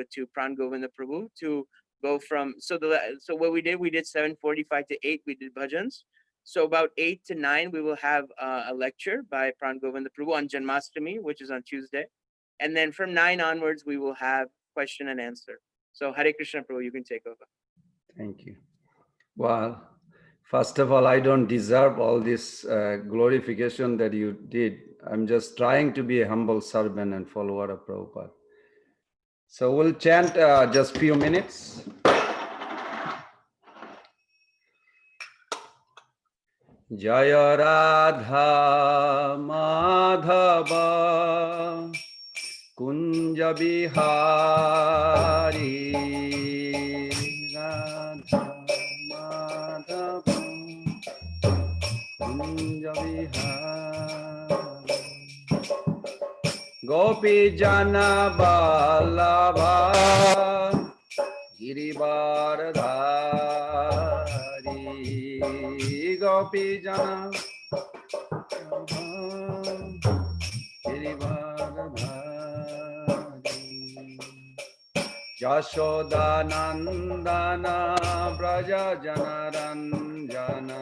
to Pran Govinda Prabhu to go from, so what we did 7:45 to 8, we did bhajans. So about 8 to 9, we will have a lecture by Pran Govinda Prabhu on Janmashtami, which is on Tuesday. And then from 9 onwards, we will have question and answer. So Hare Krishna Prabhu, you can take over. Thank you. Well, first of all, I don't deserve all this glorification that you did. I'm just trying to be a humble servant and follower of Prabhupada. So we'll chant just few minutes. Jaya Radha Madhava Kunja Bihari Radha Madhava Kunja Bihari Gopi Jana Vallabha Girivardhari Gopi Jana Girivardhari Yashoda Nandana Braja Jana Ranjana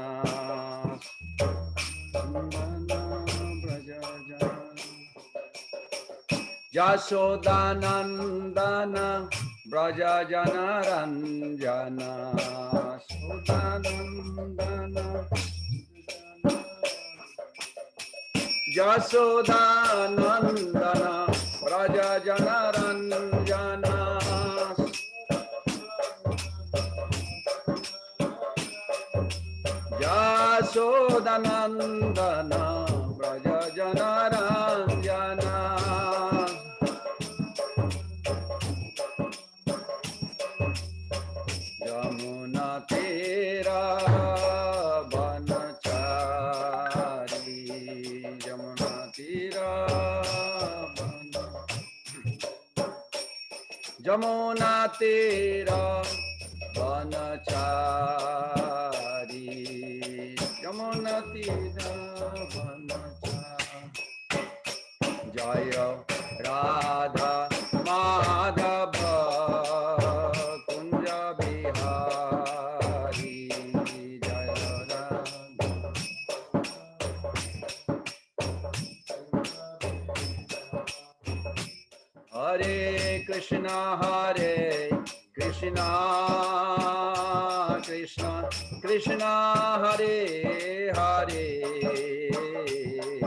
Yashodanandana Braja Jana Ranjana Yashodanandana Braja Jana Ranjana Yashodanandana Braja Jana Ranjana Yamuna Tera Banachari Yamuna Tera Yamuna Tera Banachari Yamuna Tera Banachari Jaya Radha Madhava Hare Krishna, Krishna Krishna, Hare Hare,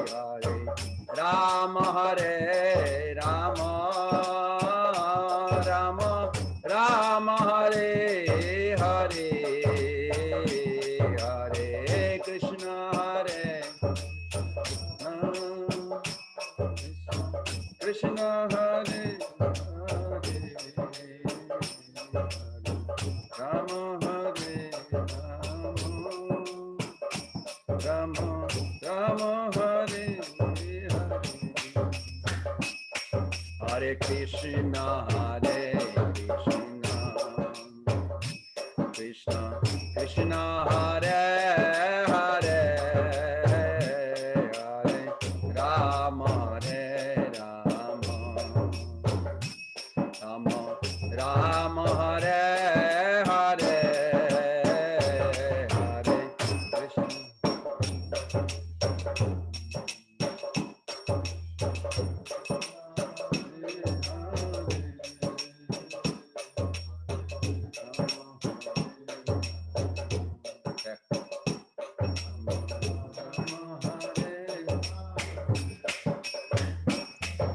Hare Rama, Hare Rama, Rama Rama, Hare Hare, Hare Krishna, Krishna Hare Rama Hare Rama, Rama Hare Hare, Hare Krishna, Hare Krishna, Krishna Krishna, Hare Hare, Hare Rama, Rama Rama, Hare Hare, Hare Krishna.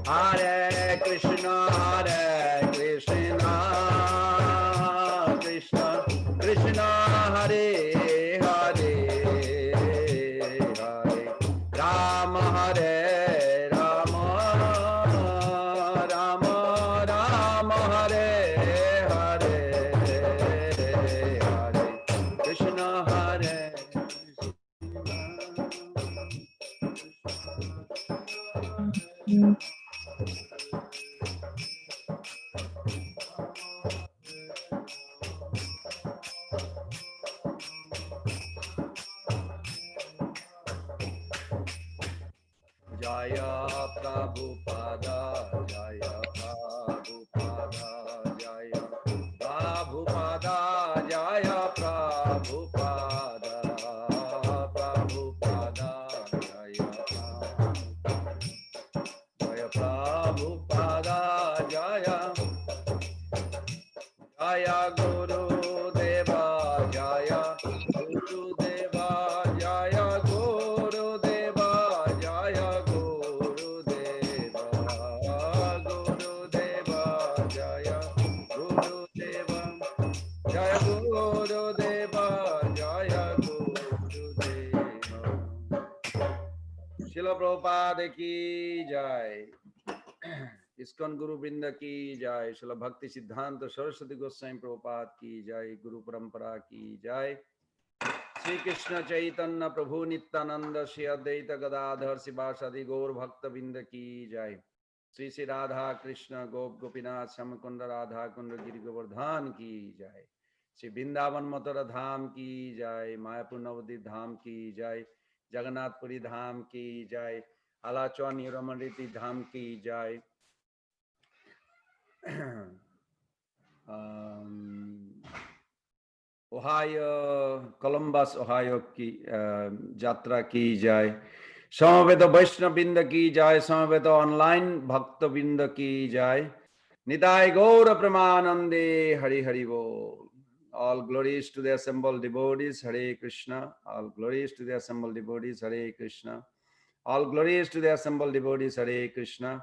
Hare Krishna, Hare Krishna, Krishna Krishna, Hare Hare, Hare Rama, Hare Rama, Rama Rama, Hare Hare, Hare Krishna, Hare Jaya Prabhupada, Jaya Prabhupada, Guru Deva Jaya Guru Deva Jaya Guru Deva Jaya Guru Deva Guru Deva Jaya Guru Deva Jaya Guru Deva Jaya Guru Deva. Srila Prabhupada ki jai. ISKCON Guru Vrinda ki jai, Srila Bhakti Siddhanta Saraswati Goswami Prabhupada ki jai, Guru Parampara ki jai. Sri Krishna Chaitanya Prabhu Nityananda Shri Advaita Gadadhar Sivasadi Gaur Bhakta Vrinda ki jai. Sri Sri Radha Krishna Gop Gopinath Shamakunda Radha Kunda Giri Govardhan ki jai. Sri Vrindavan Mathura Dham ki jai, Mayapur Navadip Dham ki jai, Jagannath Puri Dham ki jai, Alachwan Ramariti Dham ki jai. Ohio, Columbus, Ohio ki Jatra ki jai. Samaveta Vaishnavrinda ki jai, Samaveta online Bhakta Vrinda ki jai. Nitai Gaura Pramanande Hari Hari Bol. All glories to the assembled devotees, Hare Krishna. All glories to the assembled devotees, Hare Krishna. All glories to the assembled devotees, Hare Krishna.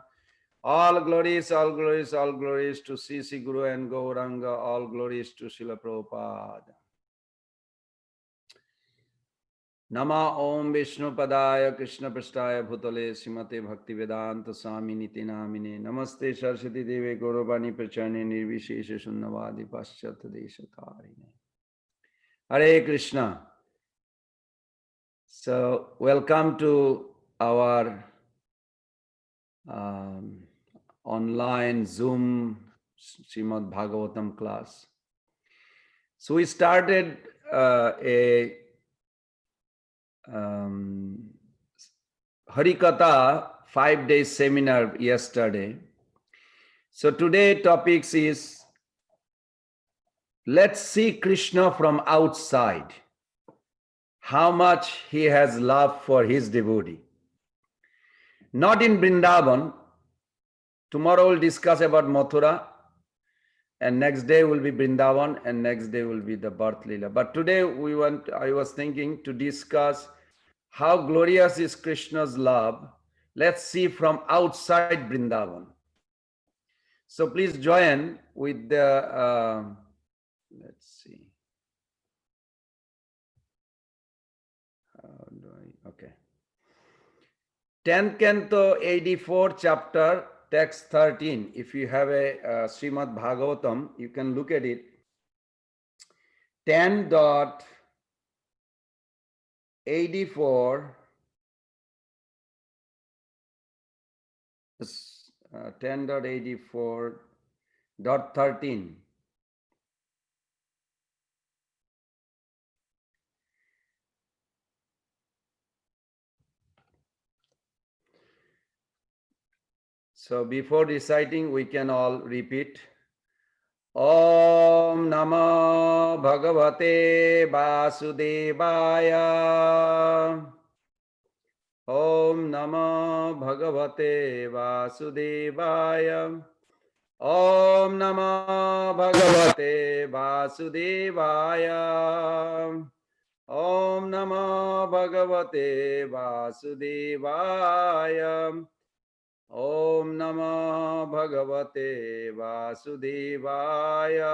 All glories, all glories, all glories to C.C. Guru and Gauranga. All glories to Srila Prabhupada. Nama Om Vishnu Padaya Krishna Prasthaya Bhutale Srimate Bhakti Vedanta Swami Niti Namine Namaste Saraswati Deve Gauravani Prachane Nirvishesha Sunnavadi Paschat Deshatarine. Hare Krishna. So, welcome to our online Zoom Srimad Bhagavatam class. So we started a Harikatha 5-day seminar yesterday. So today topics is, let's see Krishna from outside, how much he has love for his devotee. Not in Vrindavan. Tomorrow we'll discuss about Mathura, and next day will be Vrindavan, and next day will be the birth lila. But today I was thinking to discuss how glorious is Krishna's love. Let's see from outside Vrindavan. So please join with the, let's see. Okay. 10th canto, 84 chapter, text 13. If you have a Srimad Bhagavatam, you can look at it. 10.84, 10.84.13. So before reciting, we can all repeat. Om Namo Bhagavate Vasudevaya. Om Namo Bhagavate Vasudevaya. Om Namo Bhagavate Vasudevaya. Om Namo Bhagavate Vasudevaya. Om Namo Bhagavate Vasudevaya.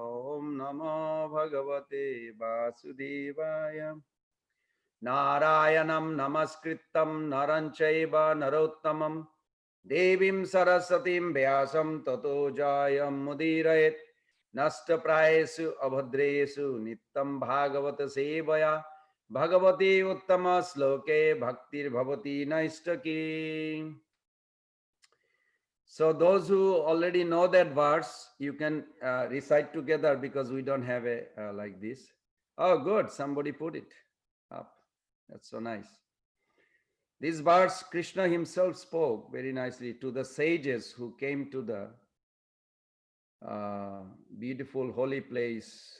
Om Namo Bhagavate Vasudevaya. Narayanam Namaskritam Naranchaiva Narottamam Devim Sarasatim Vyasam Tato Jayam Mudirayet Nashtaprayesu Abhadresu Nittam Bhagavata Sevaya Bhagavati Uttama Sloke Bhaktir Bhavati Naistaki. So those who already know that verse, you can recite together because we don't have a like this. Oh, good. Somebody put it up. That's so nice. This verse, Krishna himself spoke very nicely to the sages who came to the beautiful holy place,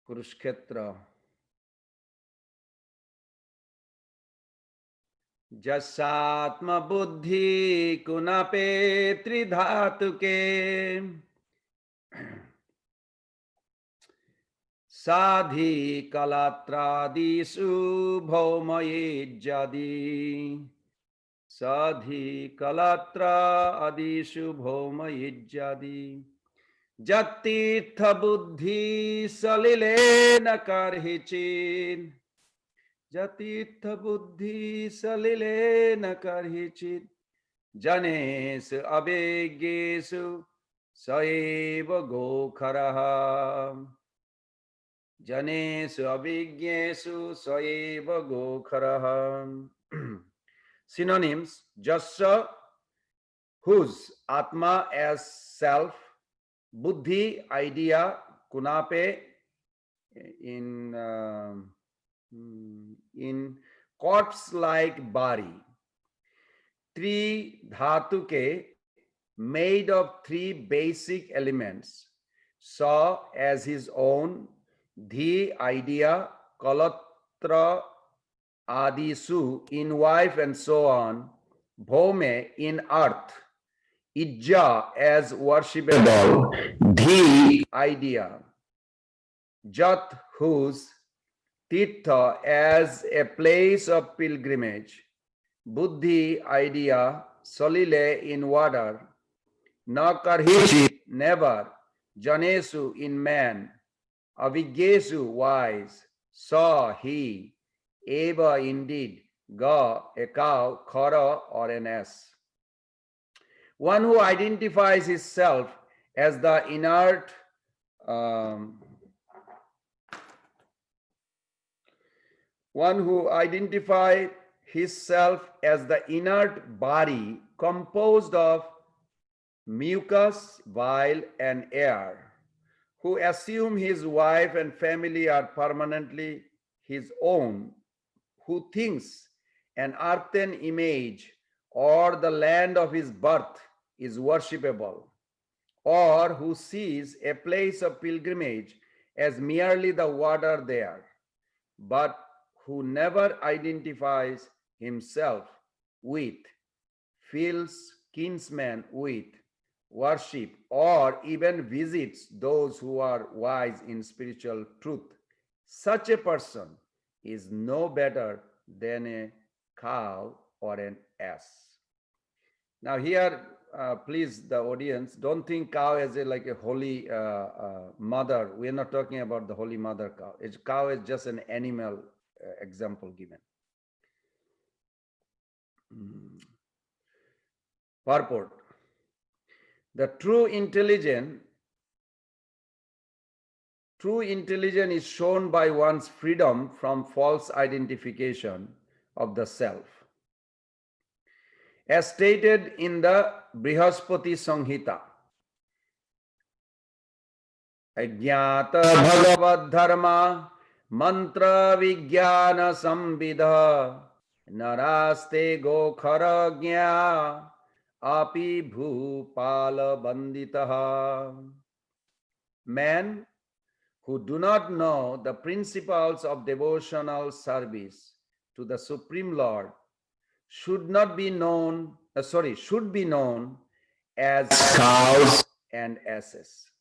Kurukshetra. Yasyātma-buddhiḥ kuṇape tri-dhātuke Sadhi kalatrādiṣu bhauma ijya-dhīḥ. Sadhi kalatrādiṣu bhauma ijya-dhīḥ. Yat-tīrtha-buddhiḥ salile karhicij. Yat-tīrtha-buddhiḥ salile karhicij. Janeṣv abhijñeṣu sa-eva go-kharaḥ. janeṣv abhijñeṣu sa-eva go-kharaḥ. Synonyms: Jasya, whose atma as self, buddhi, idea, kuṇape, in corpse-like body, tri-dhātuke, made of three basic elements, sa as his own, dhī idea, kalatrādiṣu in wife and so on, bhauma in earth, ijya as worshipable, dhī idea, yat whose, tīrtha as a place of pilgrimage, buddhi idea, salile in water, na karhicij never, janeṣv in man, abhijñeṣu wise, sa he, eva indeed, ga a cow, khara or an ass. One who identifies himself as the inert body composed of mucus, bile, and air, who assume his wife and family are permanently his own, who thinks an earthen image or the land of his birth is worshipable, or who sees a place of pilgrimage as merely the water there, but who never identifies himself with, feels kinsman with, worship, or even visits those who are wise in spiritual truth. Such a person is no better than a cow or an ass. Now here, please, the audience, don't think cow as like a holy mother. We're not talking about the holy mother cow. Cow is just an animal example given. Purport. The true intelligence is shown by one's freedom from false identification of the self. As stated in the Brihaspati Samhita, ajñāta bhagavad dharma mantra vijñāna samvidha naraste go-kharaḥ api bhupala banditaha. Men who do not know the principles of devotional service to the Supreme Lord should be known as cows and asses,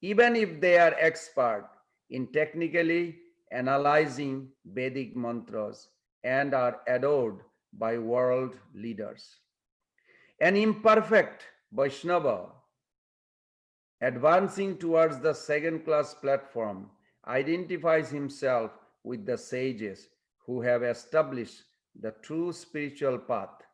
even if they are expert in technically analyzing Vedic mantras and are adored by world leaders. An imperfect Vaishnava advancing towards the second-class platform identifies himself with the sages who have established the true spiritual path,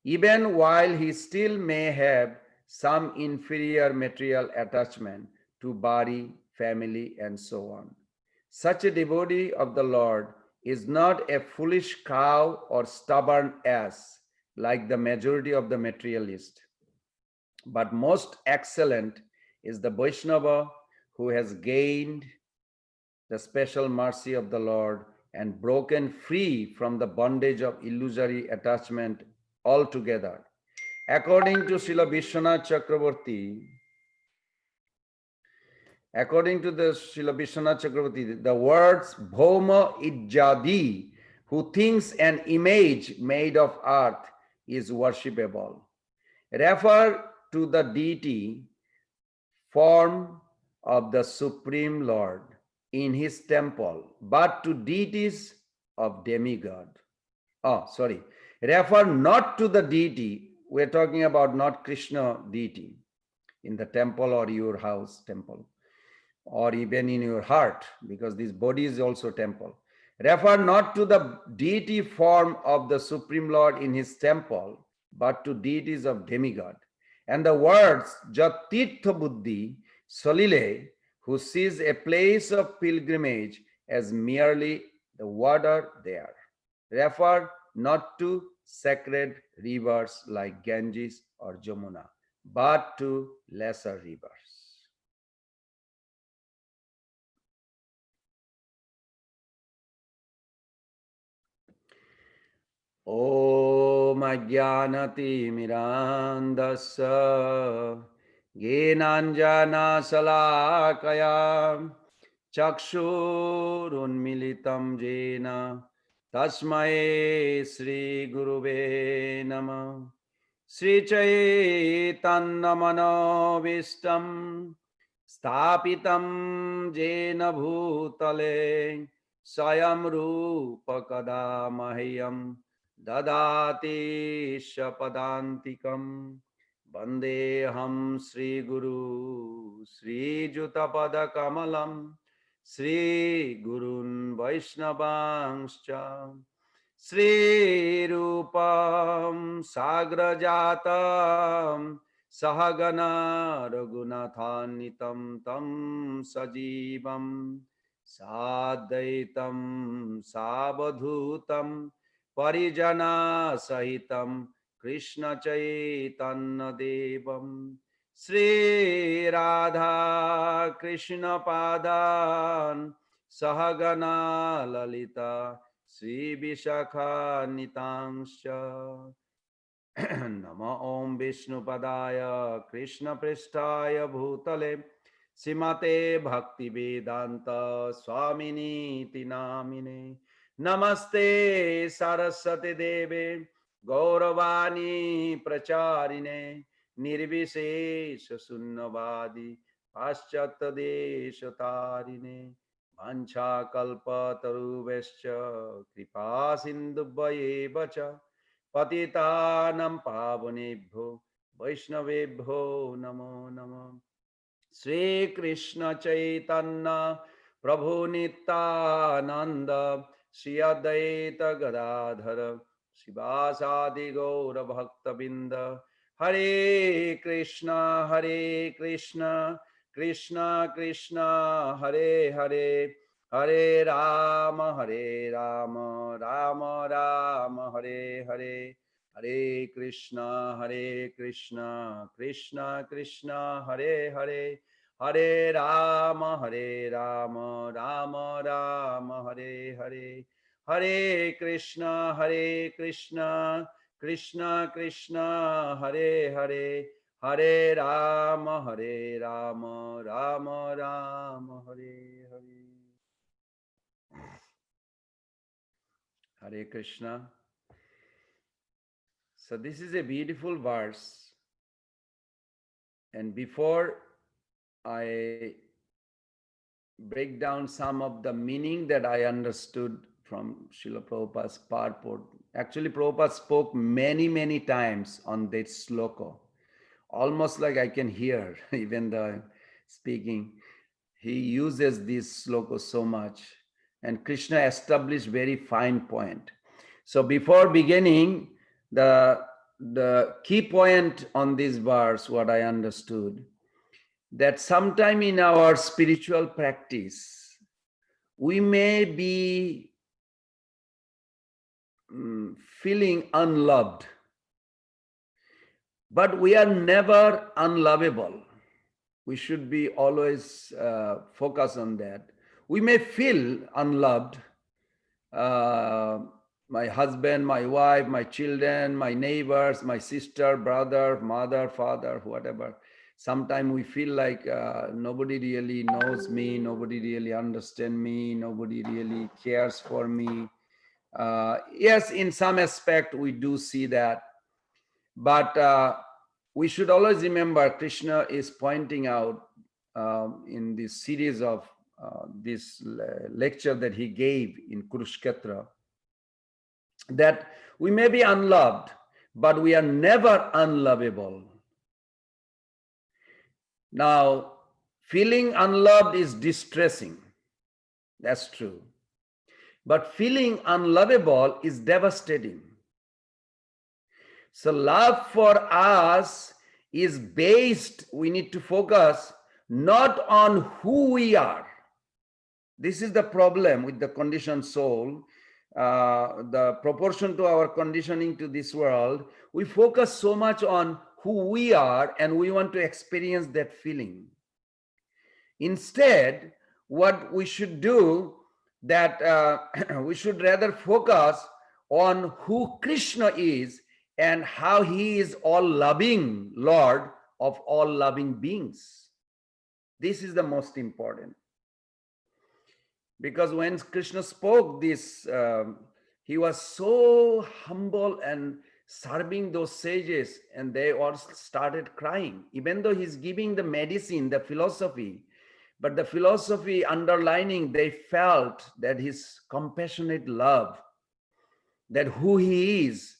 even while he still may have some inferior material attachment to body, family, and so on. Such a devotee of the Lord is not a foolish cow or stubborn ass like the majority of the materialists, but most excellent is the Vaishnava who has gained the special mercy of the Lord and broken free from the bondage of illusory attachment altogether. According to Srila Vishwanath Chakravarti, the words bhauma ijya-dhīḥ, who thinks an image made of earth is worshipable, refer to the deity form of the Supreme Lord in his temple, but to deities of demigod. Oh, sorry. Refer not to the deity. We're talking about not Krishna deity in the temple or your house temple, or even in your heart, because this body is also temple. Refer not to the deity form of the Supreme Lord in his temple, but to deities of demigod. And the words yat-tīrtha-buddhiḥ, salile, who sees a place of pilgrimage as merely the water there. Refer not to sacred rivers like Ganges or Jamuna, but to lesser rivers. Om ajnanatimirandasya gyenanjana salakaya chakshurunmilitam jena tasmai Sri Guruve Namah. Sri Chaitanya Manovistam Stapitam Jena Bhutale Swayam Rupa Kada Mahyam Dadati Shapadantikam Vandeham Sri Guru Sri Jutapada Kamalam Sri Gurun Vaishnavangscha Sri Rupam Sagrajatam Sahagana Raghunathanitam Tam Sajivam Sadaitam Sabadhutam Parijana Sahitam Krishna Chaitanya Devam Sri Radha Krishna Padan Sahagana Lalita Sri Vishakha Nitangsha Nama Om Vishnu Padaya Krishna Prishtaya Bhutale Simate Bhakti Vedanta Swamini Tinamine Namaste Saraswati Deve Gauravani Pracharine Nirvisesha Sunnavadi Paschata Desha Tarine Vancha kalpa taruvescha kripa sindubhayeva cha patitanam pavanebhyo vaishnavebhyo namo namo. Sri Krishna Chaitanya Prabhu Nityananda Sri Advaita Gadadhara Srivasadi Gaura Bhaktabinda Hare Krishna Krishna Krishna Hare Hare Hare Rama Rama Rama Hare Hare Hare Krishna Krishna Krishna Hare Hare Hare Rama Rama Rama Hare Hare Hare Krishna Krishna Krishna Hare Hare Hare Rama Rama Rama Hare Hare. Hare Krishna. So this is a beautiful verse. And before I break down some of the meaning that I understood from Srila Prabhupada's purport, actually Prabhupada spoke many times on this sloka. Almost like I can hear, even though I'm speaking. He uses this sloka so much. And Krishna established very fine point. So before beginning, the key point on this verse, what I understood, that sometime in our spiritual practice, we may be feeling unloved, but we are never unlovable. We should be always focus on that. We may feel unloved. My husband, my wife, my children, my neighbors, my sister, brother, mother, father, whatever. Sometimes we feel like nobody really knows me, nobody really understands me, nobody really cares for me. Yes, in some aspect we do see that. But we should always remember Krishna is pointing out in this series of this lecture that he gave in Kurukshetra, that we may be unloved, but we are never unlovable. Now, feeling unloved is distressing. That's true. But feeling unlovable is devastating. So love for us is based, we need to focus not on who we are. This is the problem with the conditioned soul. The proportion to our conditioning to this world, we focus so much on who we are and we want to experience that feeling. Instead, what we should do, that we should rather focus on who Krishna is and how he is all loving Lord of all loving beings. This is the most important. Because when Krishna spoke this, he was so humble and serving those sages, and they all started crying, even though he's giving the medicine, the philosophy. But the philosophy underlining, they felt that his compassionate love, that who he is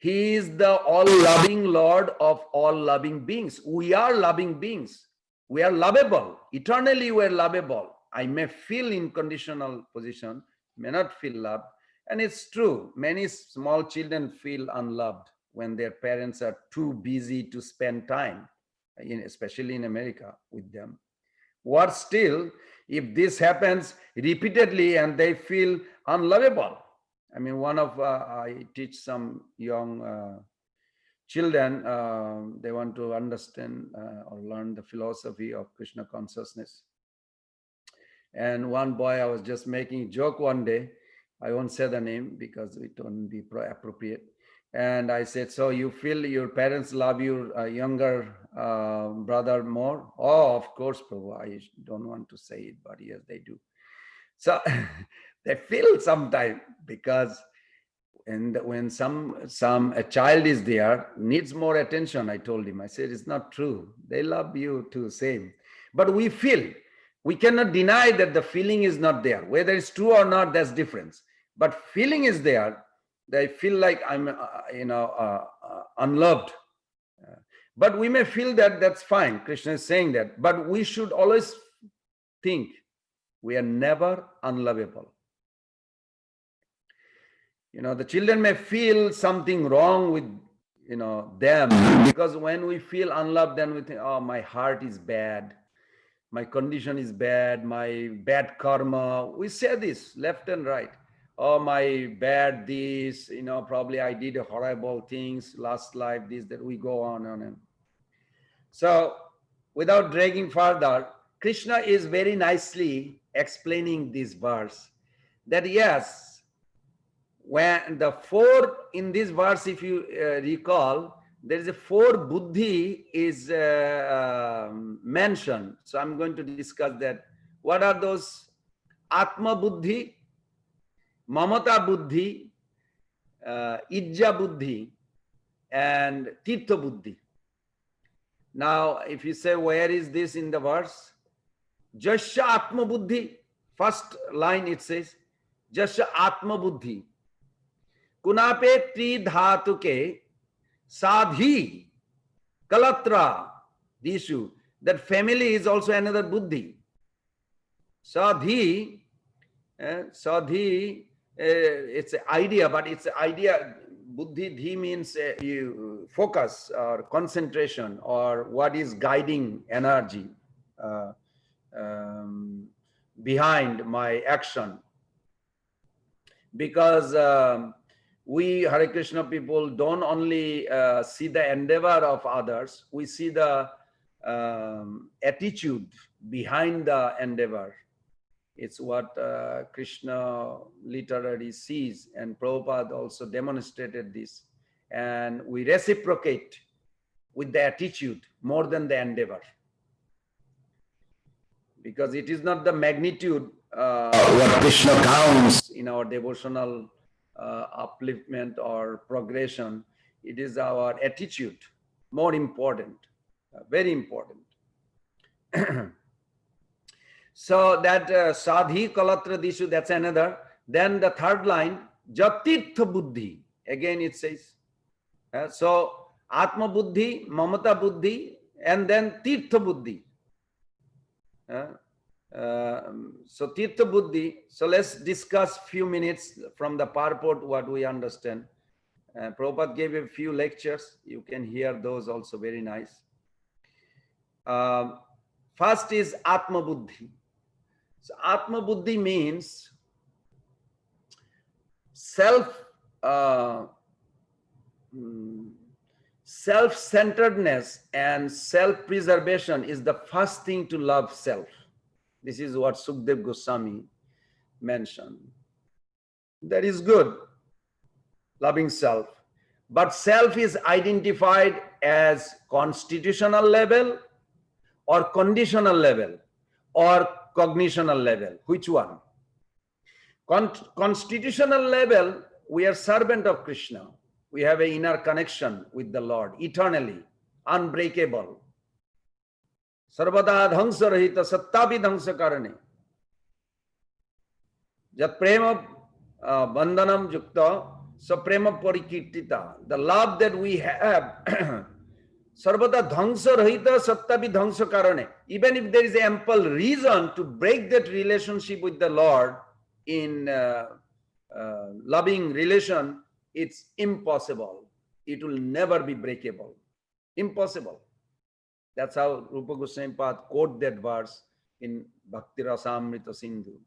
the all-loving Lord of all loving beings. We are loving beings. We are lovable. Eternally we are lovable. I may feel in conditional position, may not feel loved. And it's true, many small children feel unloved when their parents are too busy to spend time, especially in America, with them. Worse still, if this happens repeatedly and they feel unlovable. I mean, I teach some young children, they want to understand or learn the philosophy of Krishna consciousness. And one boy, I was just making a joke one day. I won't say the name because it won't be appropriate. And I said, so you feel your parents love your younger brother more? Oh, of course, Prabhu. I don't want to say it, but yes, they do. So they feel sometimes, because when a child is there, needs more attention, I told him. I said, it's not true. They love you too, same. But we feel, we cannot deny that the feeling is not there. Whether it's true or not, that's difference. But feeling is there. They feel like I'm, unloved. But we may feel that that's fine. Krishna is saying that. But we should always think we are never unlovable. The children may feel something wrong with, them, because when we feel unloved, then we think, oh, my heart is bad. My condition is bad. My bad karma. We say this left and right. Oh, my bad this, probably I did horrible things last life, this, that, we go on and on. So without dragging further, Krishna is very nicely explaining this verse, that yes, when the four in this verse, if you recall, there is a four buddhi is mentioned. So I'm going to discuss that. What are those? Atma-buddhi, mamata-buddhi, ijya-buddhi, and tīrtha-buddhi. Now, if you say, where is this in the verse? Yasyātma-buddhiḥ. First line it says, yasyātma-buddhiḥ. Kuṇape tri-dhātuke sva-dhīḥ kalatrādiṣu. That family is also another buddhi. Sva-dhīḥ, it's an idea, but it's an idea. Buddhi means you focus or concentration, or what is guiding energy behind my action. Because we Hare Krishna people don't only see the endeavor of others, we see the attitude behind the endeavor. It's what Krishna literally sees, and Prabhupada also demonstrated this. And we reciprocate with the attitude more than the endeavor. Because it is not the magnitude what Krishna counts in our devotional upliftment or progression. It is our attitude, more important, very important. So that sva-dhīḥ kalatrādiṣu, that's another. Then the third line, yat-tīrtha-buddhiḥ. Again it says. So atma-buddhi, mamata-buddhi, and then tīrtha-buddhiḥ. So tīrtha-buddhiḥ. So let's discuss few minutes from the purport what we understand. Prabhupada gave a few lectures. You can hear those also, very nice. First is atma-buddhi. So atma-buddhi means self-centeredness and self-preservation is the first thing to love self. This is what Sukdev Goswami mentioned. That is good, loving self. But self is identified as constitutional level or conditional level or cognitional level. Which one? Constitutional level, we are servant of Krishna. We have an inner connection with the Lord, eternally, unbreakable. Sarvada dhangsa rahita sattapi dhangsa karane. Jat prema bandhanam yukta sa prema parikirtita. The love that we have, sarvada dhangsa rahita sattapi dhangsa karane. Even if there is ample reason to break that relationship with the Lord in loving relation, it's impossible. It will never be breakable. Impossible. That's how Rupa Goswami Pad quote that verse in Bhakti Rasamrita Sindhu.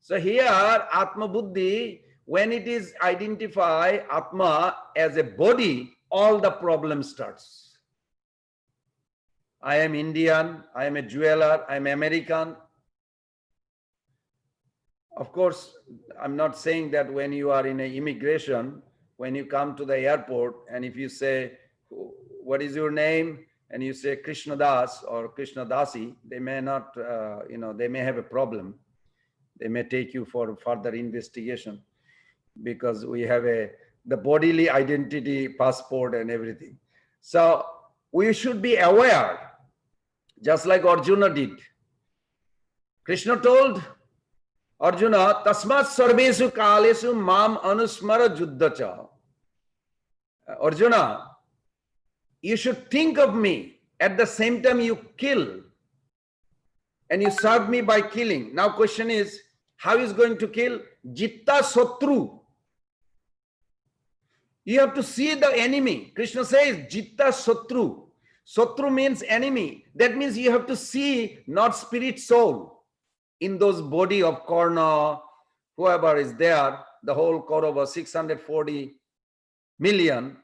So here, Atma Buddhi, when it is identify Atma as a body, all the problem starts. I am Indian, I am a jeweler, I am American. Of course, I'm not saying that when you are in an immigration, when you come to the airport and if you say, what is your name? And you say Krishna Das or Krishna Dasi, they may not, they may have a problem. They may take you for further investigation because we have the bodily identity passport and everything. So we should be aware, just like Arjuna did. Krishna told Arjuna, tasmat sarvesu kalesu mam anusmara juddhacha. Arjuna, you should think of me at the same time you kill and you serve me by killing. Now question is, how is going to kill? Jitta sotru. You have to see the enemy. Krishna says, Jitta sotru. Sotru means enemy. That means you have to see not spirit soul in those body of Karna, whoever is there, the whole Kaurava, 640 million,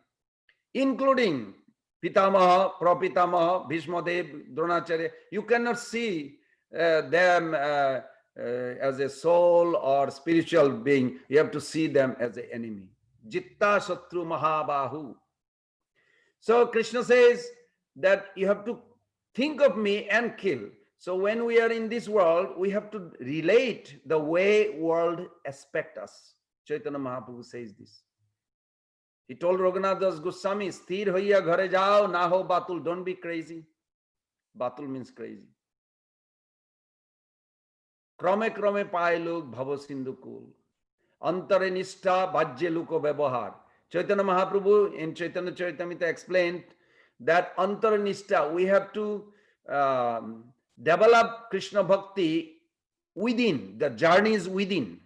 including Pitamaha, Prapitamaha, Bhishmadev, Dronacharya. You cannot see them as a soul or spiritual being. You have to see them as an enemy. Jitta Satru Mahabahu. So Krishna says that you have to think of me and kill. So when we are in this world, we have to relate the way world expect us. Chaitanya Mahaprabhu says this. He told Raghunath Das Goswami, Sthir hoiya ghare jao, na ho batul, don't be crazy. Batul means crazy. Krame krame paye log bhava sindhu kul. Antare nishtha bhajye luko vyavahar. Chaitanya Mahaprabhu in Chaitanya Charitamrita explained that antara nishtha, we have to develop Krishna Bhakti within, the journey is within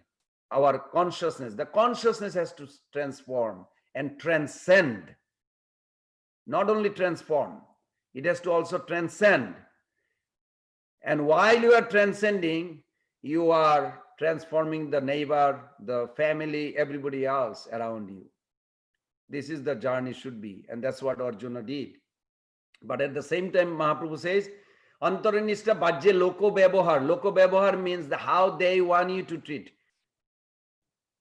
our consciousness. The consciousness has to transform and transcend. Not only transform, it has to also transcend. And while you are transcending, you are transforming the neighbor, the family, everybody else around you. This is the journey should be, and that's what Arjuna did. But at the same time, Mahaprabhu says, Antaranishta bhajye loko vyavahar. Loko vyavahar means how they want you to treat.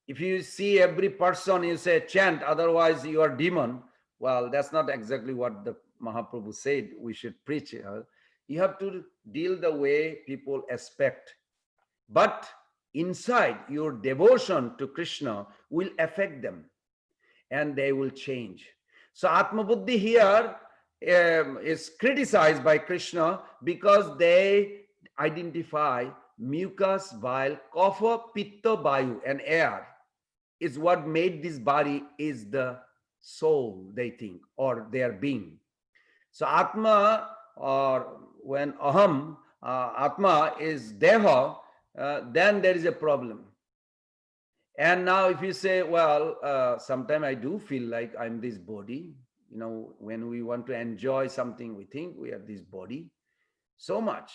If you see every person, you say chant, otherwise you are demon. Well, that's not exactly what the Mahaprabhu said we should preach. You have to deal the way people expect. But inside, your devotion to Krishna will affect them and they will change. So Atma Buddhi here is criticized by Krishna because they identify mucus, bile, kapha, pitta, vayu, and air is what made this body is the soul, they think, or their being. So Atma, or when Aham, Atma is Deha, then there is a problem. And now if you say, well, sometimes I do feel like I'm this body, when we want to enjoy something, we think we are this body so much.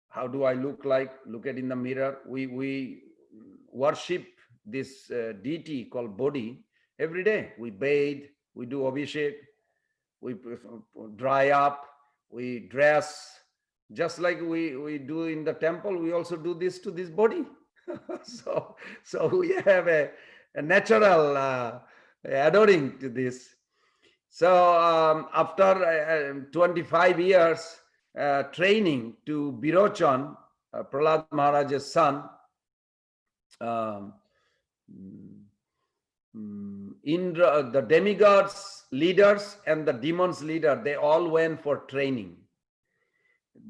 How do I look like? Look at in the mirror. We worship this deity called body every day. We bathe, we do abhijñeṣu, we dry up, we dress, just like we do in the temple. We also do this to this body. so we have a natural adoring to this. So after 25 years training to Birochan, Prahlad Maharaj's son, Indra, the demigods leaders and the demons leader, they all went for training.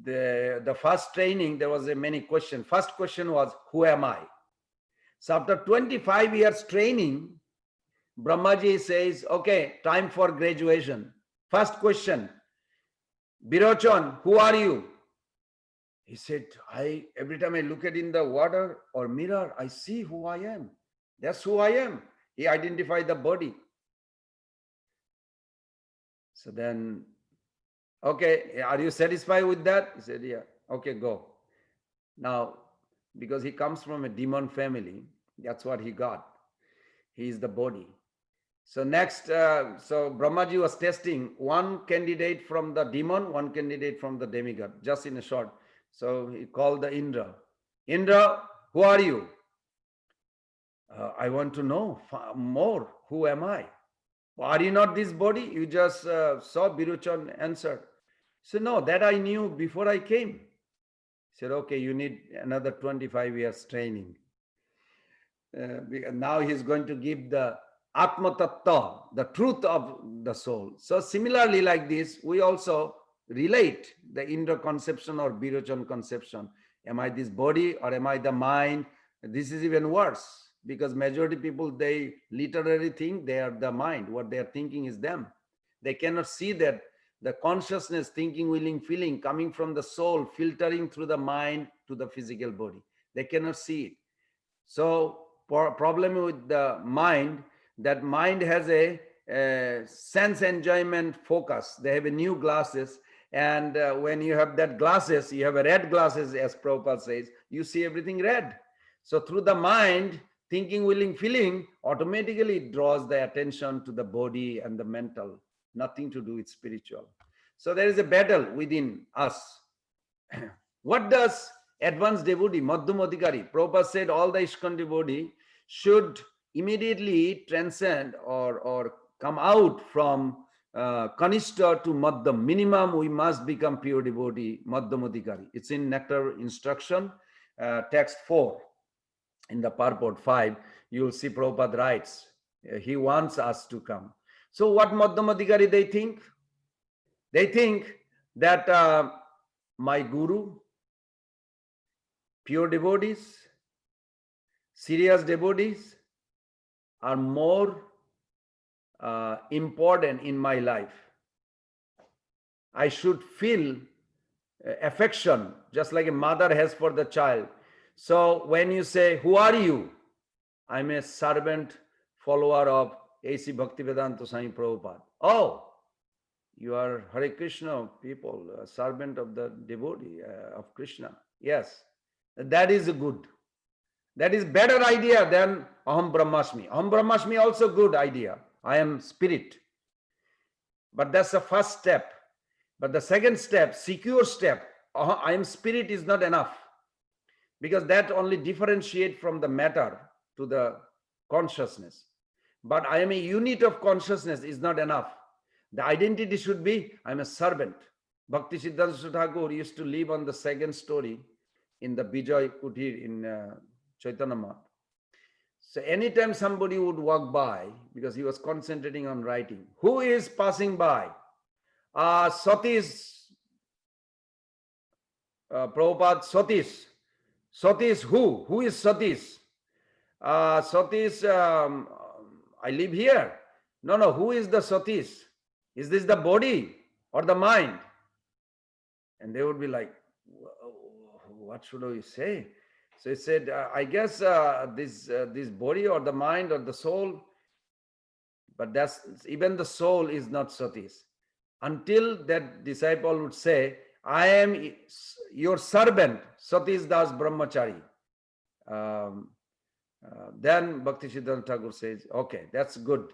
The first training, there was many questions. First question was, who am I? So after 25 years training, Brahmaji says, okay, time for graduation. First question, Birochan, who are you? He said, every time I look at in the water or mirror, I see who I am. That's who I am. He identified the body. So then, okay, are you satisfied with that? He said, yeah. Okay, go. Now, because he comes from a demon family, that's what he got. He is the body. So next, so Brahmaji was testing one candidate from the demon, one candidate from the demigod, just in a short. So he called the Indra. Indra, who are you? I want to know more. Who am I? Are you not this body? You just saw Birochan answer. He said, no, that I knew before I came. He said, okay, you need another 25 years training. Now he's going to give the Atma-tattva, the truth of the soul. So similarly like this, we also relate the Indra conception or Birochan conception. Am I this body or am I the mind? This is even worse, because majority people, they literally think they are the mind. What they are thinking is them. They cannot see that the consciousness, thinking, willing, feeling coming from the soul, filtering through the mind to the physical body. They cannot see it. So problem with the mind, that mind has a sense enjoyment focus. They have a new glasses. And when you have that glasses, you have a red glasses, as Prabhupada says, you see everything red. So through the mind, thinking, willing, feeling, automatically it draws the attention to the body and the mental, nothing to do with spiritual. So there is a battle within us. What does advanced devotee, Madhyamadikari, Prabhupada said all the ISKCON devotee should immediately transcend or come out from Kanishta to Madhyam. Minimum, we must become pure devotee, Madhyamadikari. It's in Nectar Instruction, text 4. In the purport 5, you will see Prabhupada writes, he wants us to come. So what Madhyamadikari they think? They think that my guru, pure devotees, serious devotees are more important in my life. I should feel affection, just like a mother has for the child. So when you say, who are you? I'm a servant follower of A.C. Bhaktivedanta Swami Prabhupada. Oh, you are Hare Krishna people, a servant of the devotee of Krishna. Yes, that is good. That is better idea than Aham Brahmasmi. Aham Brahmasmi also good idea. I am spirit. But that's the first step. But the second step, secure step, I am spirit is not enough. Because that only differentiate from the matter to the consciousness. But I am a unit of consciousness is not enough. The identity should be, I am a servant. Bhakti Siddhanta Thakur used to live on the second story in the Vijay Kutir in Chaitanya Math. So anytime somebody would walk by, because he was concentrating on writing, who is passing by? Sati's Prabhupada, Satish. Satish who? Who is Satish? Satish, I live here. No, who is the Satish? Is this the body or the mind? And they would be like, what should we say? So he said, I guess this body or the mind or the soul, but that's even the soul is not Satish. Until that disciple would say, I am your servant, Satish Das Brahmachari. Then Bhakti Siddhanta Thakur says, okay, that's good.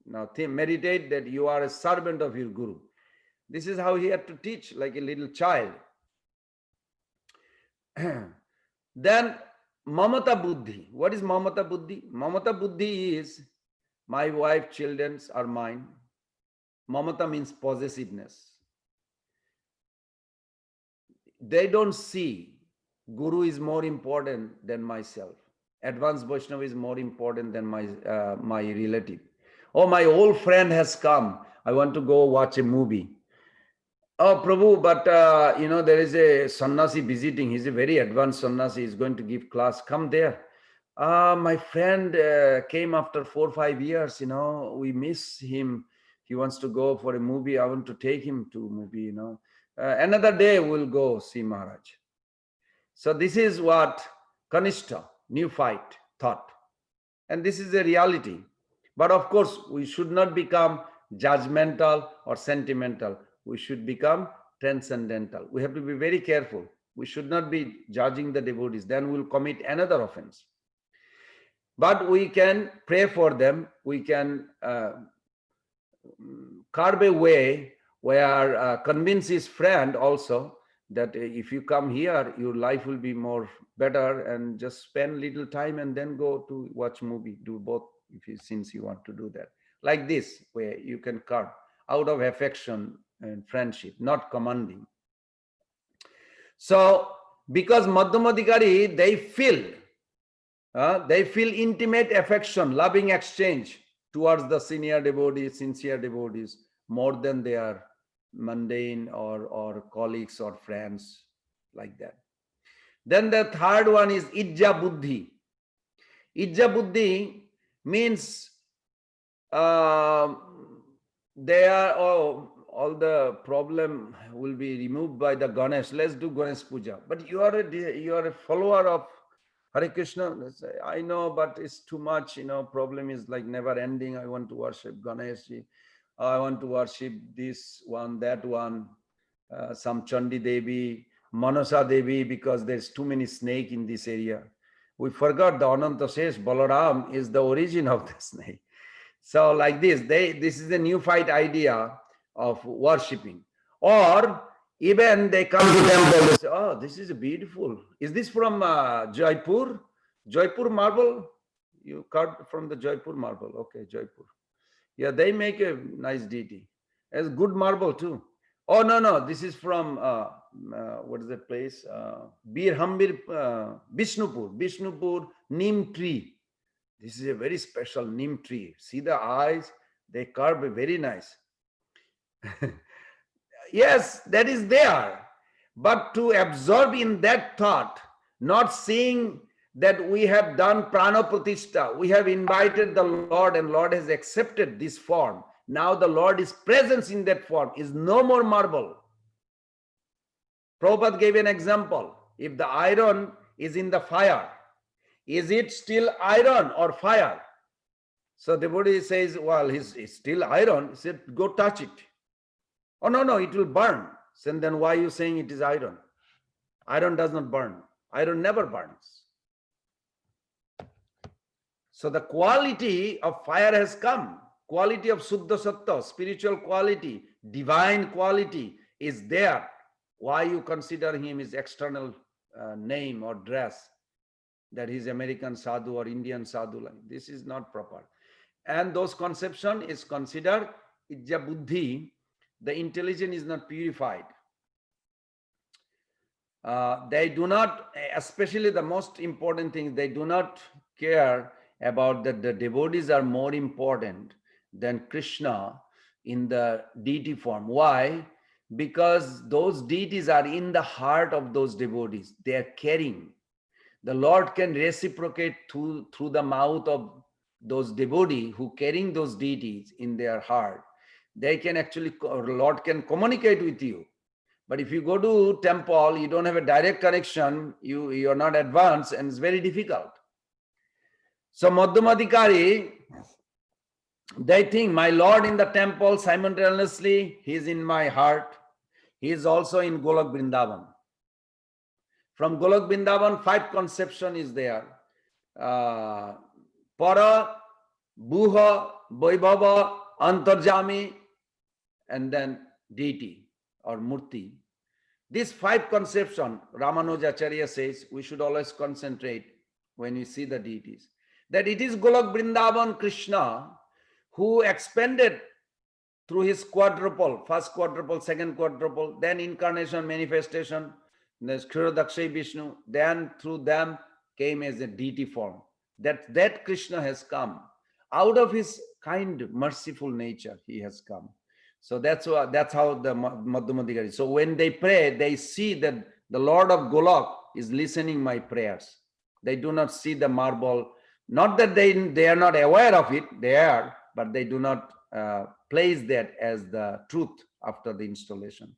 Now meditate that you are a servant of your Guru. This is how he had to teach like a little child. Then Mamata Buddhi. What is Mamata Buddhi? Mamata Buddhi is my wife, children are mine. Mamata means possessiveness. They don't see Guru is more important than myself. Advanced Vaishnava is more important than my relative. Oh, my old friend has come. I want to go watch a movie. Oh, Prabhu, but there is a sannyasi visiting. He's a very advanced sannyasi. He's going to give class. Come there. My friend came after 4 or 5 years. We miss him. He wants to go for a movie. I want to take him to a movie. Another day we'll go see Maharaj. So this is what Kanishta, neophyte, thought. And this is a reality. But of course, we should not become judgmental or sentimental. We should become transcendental. We have to be very careful. We should not be judging the devotees. Then we'll commit another offense. But we can pray for them. We can carve a way where convince his friend also that if you come here, your life will be more better, and just spend little time and then go to watch movie. Do both since you want to do that. Like this, where you can carve out of affection and friendship, not commanding. So, because Madhyamadhikari, they feel intimate affection, loving exchange towards the senior devotees, sincere devotees, more than their mundane or colleagues or friends, like that. Then the third one is ijya-buddhiḥ. Ijya-buddhiḥ means they are all the problem will be removed by the Ganesh. Let's do Ganesh Puja. But you are a follower of Hare Krishna. I know, but it's too much. Problem is like never ending. I want to worship Ganesh. I want to worship this one, that one, some Chandi Devi, Manasa Devi, because there's too many snakes in this area. We forgot the Ananta says Balaram is the origin of the snake. So like this is a neophyte idea of worshipping. Or even they come to temple, they say, oh, this is beautiful. Is this from Jaipur? Jaipur marble? You cut from the Jaipur marble. Okay, Jaipur. Yeah, they make a nice deity. It's good marble too. Oh, no, this is from, what is that place? Bishnupur, Neem tree. This is a very special Neem tree. See the eyes, they carve very nice. Yes, that is there. But to absorb in that thought, not seeing that we have done prana pratishtha, we have invited the Lord and Lord has accepted this form. Now the Lord is present in that form, is no more marble. Prabhupada gave an example. If the iron is in the fire, is it still iron or fire? So the devotee says, well, it's still iron. He said, go touch it. Oh, no, it will burn. So then why are you saying it is iron? Iron does not burn. Iron never burns. So the quality of fire has come. Quality of Suddha Sattva, spiritual quality, divine quality is there. Why you consider him his external name or dress, that he's American sadhu or Indian sadhu? Like this is not proper. And those conception is considered ijya-buddhiḥ. The intelligence is not purified. They do not, especially the most important thing, they do not care about that the devotees are more important than Krishna in the deity form. Why? because those deities are in the heart of those devotees. They are caring. The Lord can reciprocate through the mouth of those devotees who carrying those deities in their heart. They can actually, Lord can communicate with you. But if you go to temple, you don't have a direct connection, you're not advanced, and it's very difficult. So Madhyamadikari, they think my Lord in the temple simultaneously, he is in my heart. He is also in Golok Vrindavan. From Golok Vrindavan, 5 conception is there. Para, Buha, Vaibhava, Antarjami, and then deity or Murti. These 5 conception, Ramanujacharya says, we should always concentrate when we see the deities. That it is Golok Vrindavan Krishna who expanded through his quadruple, first quadruple, second quadruple, then incarnation, manifestation, there's Kshirodakshai Vishnu, then through them came as a deity form. That Krishna has come. Out of his kind, merciful nature, he has come. So that's how the Madhyamadikari. So when they pray, they see that the Lord of Golok is listening my prayers. They do not see the marble. Not that they are not aware of it, they are, but they do not place that as the truth after the installation,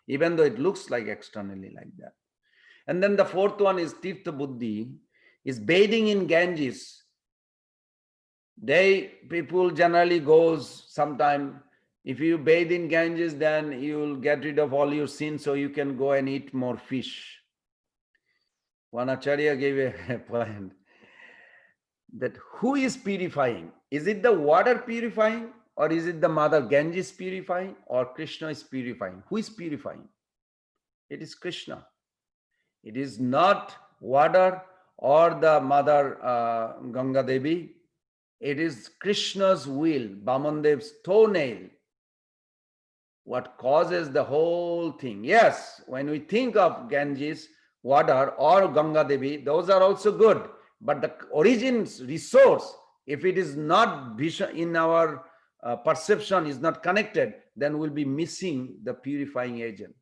even though it looks like externally like that. And then the 4th one is tīrtha-buddhiḥ, is bathing in Ganges. People generally goes sometime, if you bathe in Ganges, then you will get rid of all your sins, so you can go and eat more fish. One Acharya gave a point that who is purifying? Is it the water purifying, or is it the mother Ganges purifying, or Krishna is purifying? Who is purifying? It is Krishna. It is not water or the mother Ganga Devi. It is Krishna's will, Bamandev's toenail, what causes the whole thing. Yes, when we think of Ganges, water, or Ganga Devi, those are also good. But the origin's resource, if it is not in our perception, is not connected, then we'll be missing the purifying agent.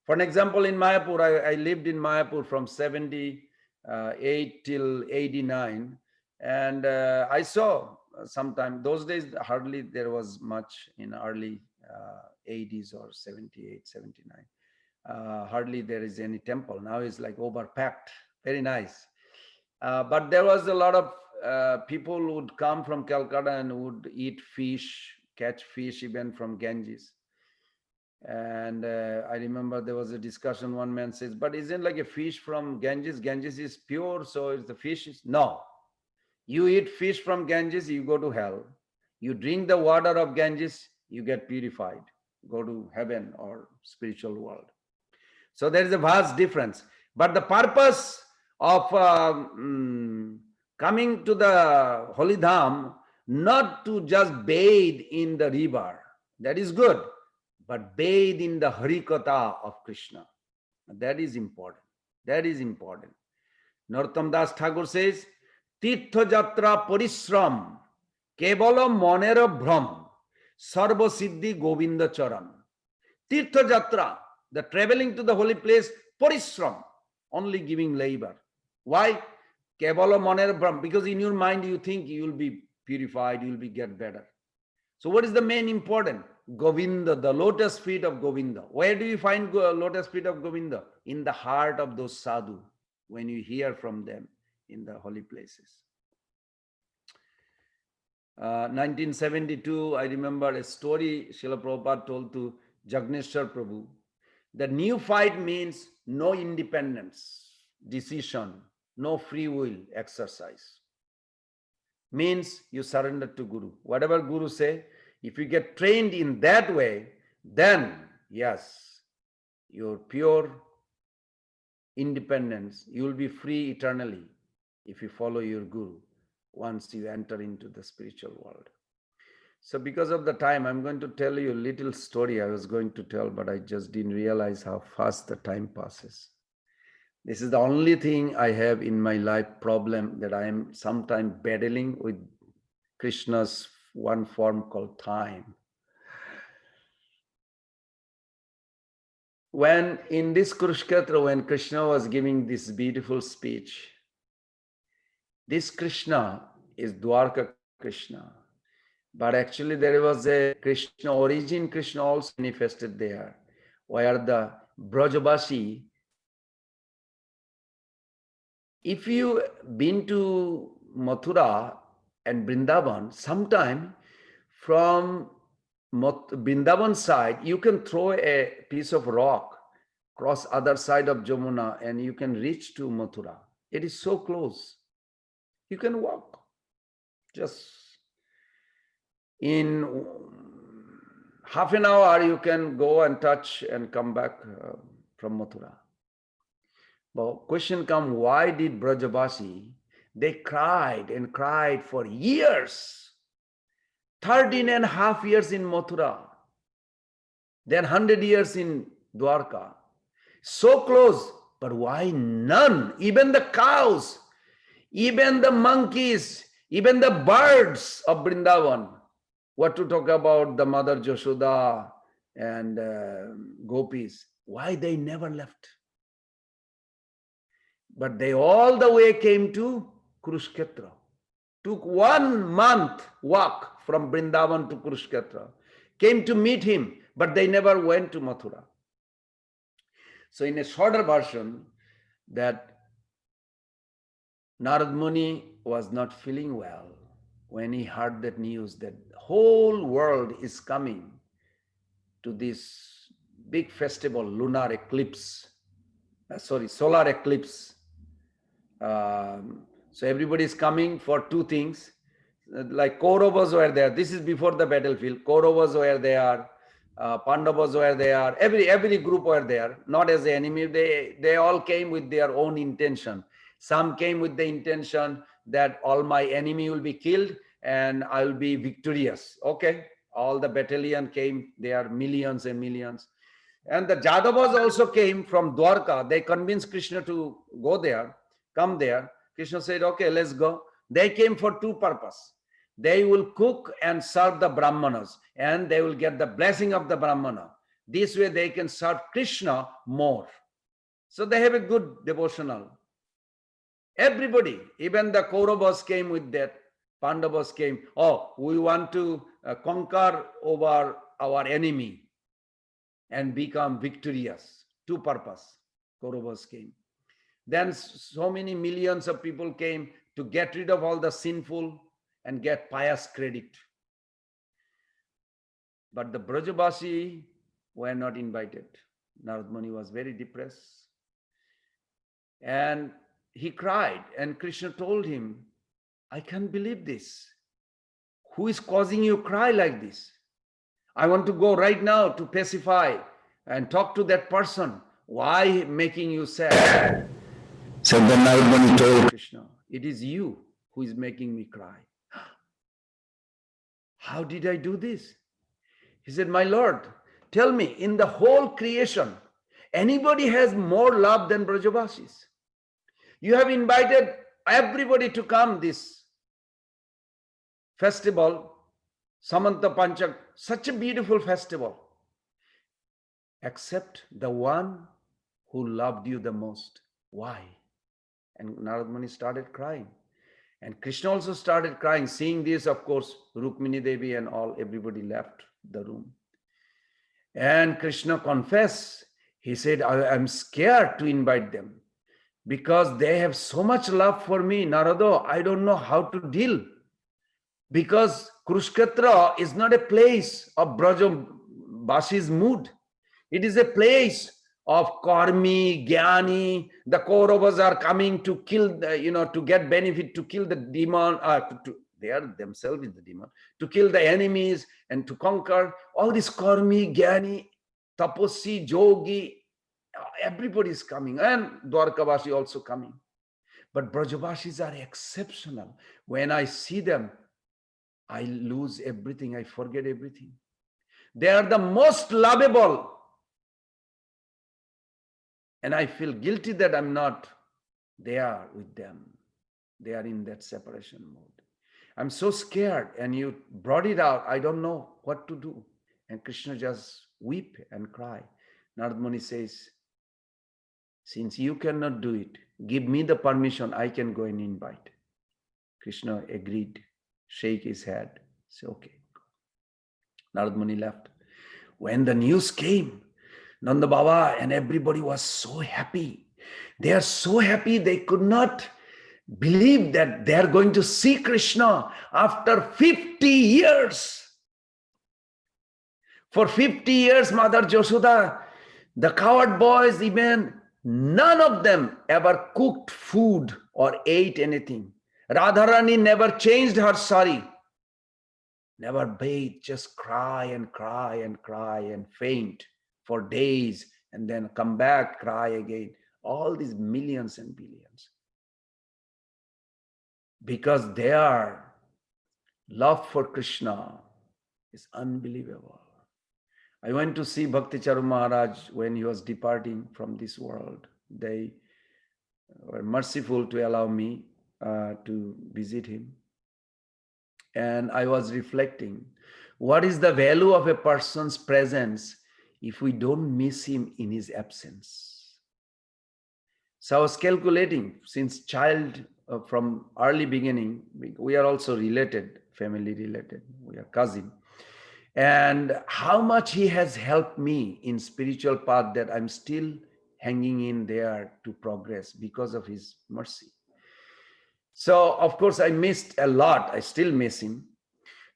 For an example, in Mayapur, I lived in Mayapur from 78 till 89. And I saw sometime, those days, hardly there was much in early 80s or 78, 79. Hardly there is any temple. Now it's like overpacked. Very nice. But there was a lot of people who would come from Calcutta and would eat fish, catch fish even from Ganges. And I remember there was a discussion, one man says, but isn't like a fish from Ganges? Ganges is pure, so it's the fish is... No. You eat fish from Ganges, you go to hell. You drink the water of Ganges, you get purified, go to heaven or spiritual world. So there is a vast difference. But the purpose of coming to the Holy Dham, not to just bathe in the river, that is good, but bathe in the Harikatha of Krishna. That is important. That is important. Narottam Das Thakur says, Tirtha Jatra Parishram, Kevala Monera Bhram, Sarva Siddhi Govinda Charan. Tirtha Jatra, the traveling to the holy place, Parishram, only giving labor. Why? Kevala Monera Bhram, because in your mind you think you will be purified, you will be get better. So what is the main important? Govinda, the lotus feet of Govinda. Where do you find lotus feet of Govinda? In the heart of those sadhu, when you hear from them in the holy places. 1972, I remember a story Srila Prabhupada told to Janeṣv Prabhu. The new fight means no independence, decision, no free will exercise. Means you surrender to Guru. Whatever Guru say, if you get trained in that way, then yes, your pure independence, you will be free eternally if you follow your Guru once you enter into the spiritual world. So because of the time, I'm going to tell you a little story I was going to tell, but I just didn't realize how fast the time passes. This is the only thing I have in my life problem, that I am sometimes battling with Krishna's one form called time. when in this Kurukshetra, when Krishna was giving this beautiful speech, this Krishna is Dwarka Krishna. But actually there was a Krishna, origin Krishna also manifested there, where the Brajabasi, if you been to Mathura and Vrindavan, sometime from Vrindavan side, you can throw a piece of rock across other side of Jamuna and you can reach to Mathura. It is so close. You can walk. Just in half an hour, you can go and touch and come back from Mathura. But question come, why did Brajabasi, they cried and cried for years, 13.5 years in Mathura, then 100 years in Dwarka. So close, but why none? Even the cows, even the monkeys, even the birds of Vrindavan. What to talk about the mother Jashoda and gopis? Why they never left? But they all the way came to Kurukshetra. Took 1 month walk from Vrindavan to Kurukshetra. Came to meet him, but they never went to Mathura. So in a shorter version, that Narad Muni was not feeling well when he heard that news that whole world is coming to this big festival, lunar eclipse, solar eclipse. So everybody is coming for 2 things. Like Kauravas were there. This is before the battlefield. Kauravas were there. Pandavas were there. Every group were there. Not as the enemy. They all came with their own intention. Some came with the intention that all my enemy will be killed and I will be victorious. Okay. All the battalion came. They are millions and millions. And the Jadavas also came from Dwarka. They convinced Krishna to go there, come there. Krishna said, okay, let's go. They came for 2 purposes. They will cook and serve the Brahmanas and they will get the blessing of the Brahmana. This way they can serve Krishna more. So they have a good devotional. Everybody, even the Kauravas came with that. Pandavas came, oh, we want to conquer over our enemy and become victorious. 2 purposes. Kauravas came. Then so many millions of people came to get rid of all the sinful and get pious credit. But the Brajabasi were not invited. Narad Muni was very depressed. And he cried and Krishna told him, I can't believe this. Who is causing you cry like this? I want to go right now to pacify and talk to that person. Why making you sad? So then Narad Muni told Krishna, it is you who is making me cry. How did I do this? He said, my Lord, tell me, in the whole creation, anybody has more love than Brajabasis? You have invited everybody to come this festival, Samanta Panchak, such a beautiful festival, except the one who loved you the most. Why? And Narad Muni started crying. And Krishna also started crying. Seeing this, of course, Rukmini Devi and all, everybody left the room. And Krishna confessed. He said, I'm scared to invite them because they have so much love for me. Narado, I don't know how to deal. Because Kurukshetra is not a place of Brajabasi's mood. It is a place of karmi, jnani. The Kauravas are coming to kill, to get benefit, to kill the demon. They are themselves the demon. To kill the enemies and to conquer. All this karmi, jnani, taposi, yogi, everybody is coming. And Dwarkavasi also coming. But Brajabasis are exceptional. When I see them, I lose everything. I forget everything. They are the most lovable. And I feel guilty that I'm not there with them. They are in that separation mode. I'm so scared. And you brought it out. I don't know what to do. And Krishna just weep and cry. Narad Muni says, since you cannot do it, give me the permission, I can go and invite. Krishna agreed, shake his head, say, okay. Narad Muni left. When the news came, Nanda Baba and everybody was so happy. They are so happy they could not believe that they are going to see Krishna after 50 years. For 50 years, Mother Yashoda, the coward boys, even none of them ever cooked food or ate anything. Radharani never changed her sari, never bathed, just cry and cry and cry and faint for days and then come back, cry again. All these millions and billions. Because their love for Krishna is unbelievable. I went to see Bhakti Charu Maharaj when he was departing from this world. They were merciful to allow me to visit him. And I was reflecting, what is the value of a person's presence if we don't miss him in his absence? So I was calculating, since child, from early beginning, we are also related, family related, we are cousin. And how much he has helped me in spiritual path that I'm still hanging in there to progress because of his mercy. So of course I missed a lot. I still miss him.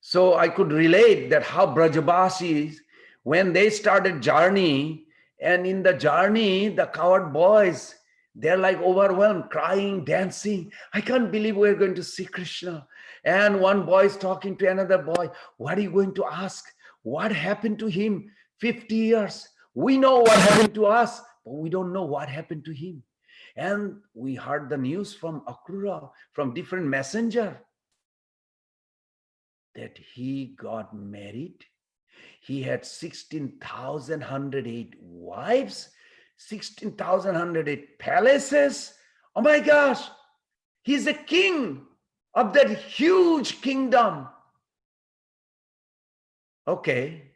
So I could relate that how Brajavasis, when they started journey, and in the journey, the coward boys, they're like overwhelmed, crying, dancing. I can't believe we're going to see Krishna. And one boy is talking to another boy. What are you going to ask? What happened to him 50 years? We know what happened to us, but we don't know what happened to him. And we heard the news from Akrura, from different messenger, that he got married. He had 16,108 wives, 16,108 palaces. Oh my gosh, he's a king of that huge kingdom. Okay,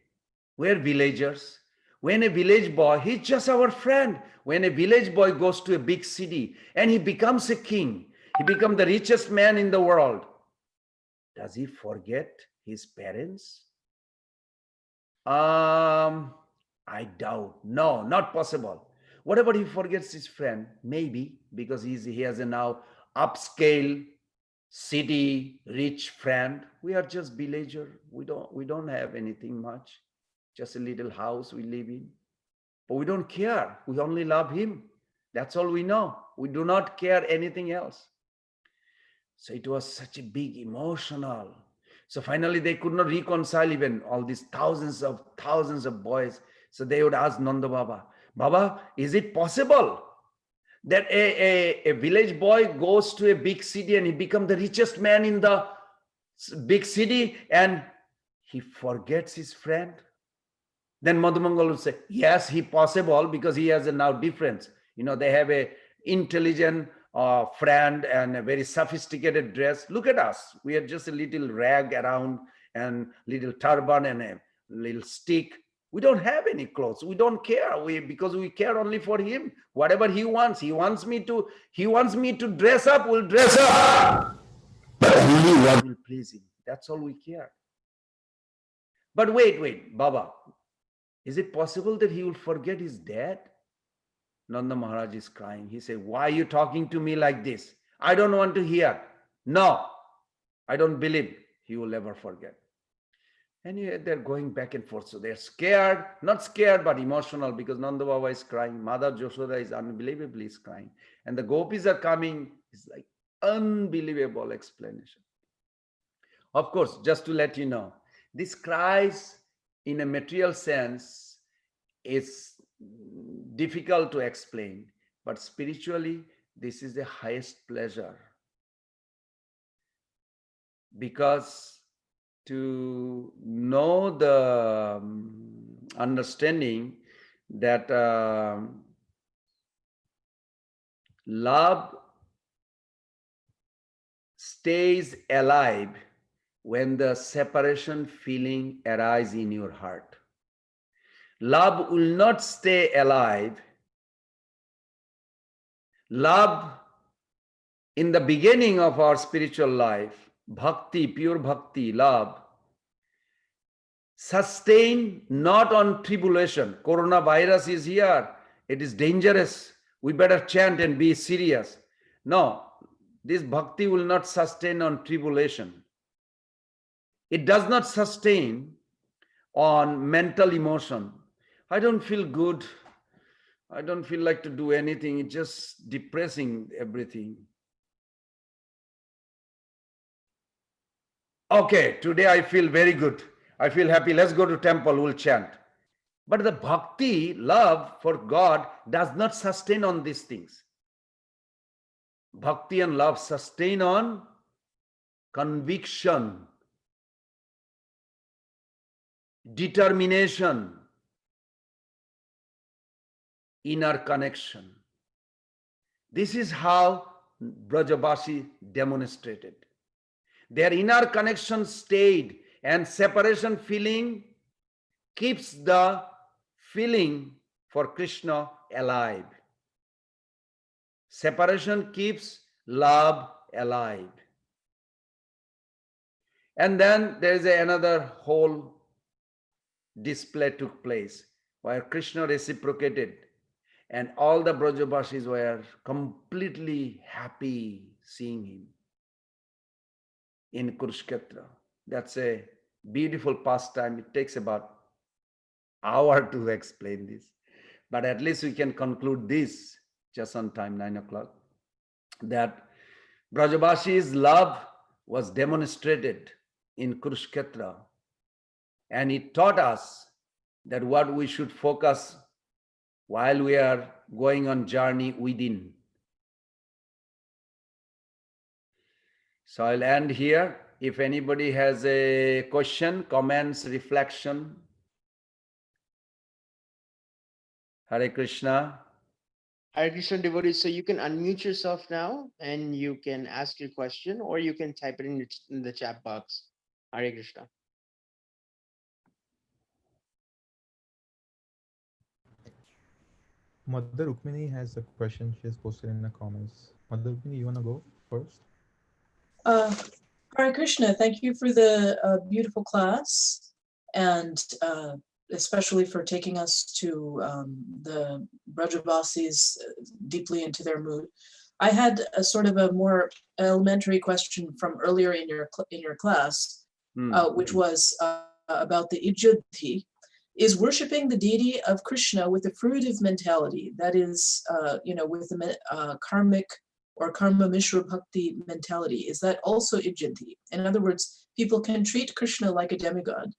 we're villagers. When a village boy, he's just our friend. When a village boy goes to a big city and he becomes a king, he becomes the richest man in the world, does he forget his parents? I doubt. No, not possible. What about he forgets his friend? Maybe, because he has a now upscale city rich friend. We are just villager. We don't have anything much, just a little house we live in. But we don't care. We only love him. That's all we know. We do not care anything else. So it was such a big emotional. So finally they could not reconcile even all these thousands of boys. So they would ask Nanda Baba, Baba, is it possible that a village boy goes to a big city and he becomes the richest man in the big city and he forgets his friend? Then Madhumangal would say, yes, he possible, because he has a now difference. You know, they have a intelligent friend and a very sophisticated dress. Look at us. We are just a little rag around and little turban and a little stick. We don't have any clothes. We don't care. Because we care only for him. Whatever he wants me to dress up, we'll dress up. But only what will please him. That's all we care. But wait, Baba, is it possible that he will forget his dad? Nanda Maharaj is crying. He said, why are you talking to me like this? I don't want to hear. No, I don't believe he will ever forget. And they're going back and forth. So they're scared, not scared, but emotional, because Nanda Baba is crying. Mother Yashoda is unbelievably crying. And the gopis are coming. It's like unbelievable explanation. Of course, just to let you know, this cries in a material sense is difficult to explain, but spiritually, this is the highest pleasure. Because to know the understanding that love stays alive when the separation feeling arises in your heart. love will not stay alive. Love, in the beginning of our spiritual life, bhakti, pure bhakti, love, sustain not on tribulation. Coronavirus is here. It is dangerous. We better chant and be serious. No, this bhakti will not sustain on tribulation. It does not sustain on mental emotion. I don't feel good. I don't feel like to do anything. It's just depressing everything. Okay, today I feel very good. I feel happy. Let's go to temple. We'll chant. But the bhakti, love for God, does not sustain on these things. Bhakti and love sustain on conviction, determination, inner connection. This is how Brajabasi demonstrated. Their inner connection stayed, and separation feeling keeps the feeling for Krishna alive. Separation keeps love alive. And then there is another whole display took place where Krishna reciprocated, and all the Brajabasis were completely happy seeing him in Kurukshetra. That's a beautiful pastime. It takes about an hour to explain this, but at least we can conclude this just on time, 9 o'clock, that Brajabasi's love was demonstrated in Kurukshetra, and it taught us that what we should focus while we are going on journey within. So I'll end here. If anybody has a question, comments, reflection. Hare Krishna. Hare Krishna devotees, so you can unmute yourself now and you can ask your question, or you can type it in the chat box. Hare Krishna. Mother Rukmini has a question she has posted in the comments. Mother Rukmini, you want to go first? Hare Krishna, thank you for the beautiful class, and especially for taking us to the Brajavasis deeply into their mood. I had a sort of a more elementary question from earlier in your class, which was about the ijya-dhīḥ. Is worshiping the deity of Krishna with a fruitive mentality, that is, with the karmic or karma mishra bhakti mentality, is that also ijya-dhīḥ? In other words, people can treat Krishna like a demigod.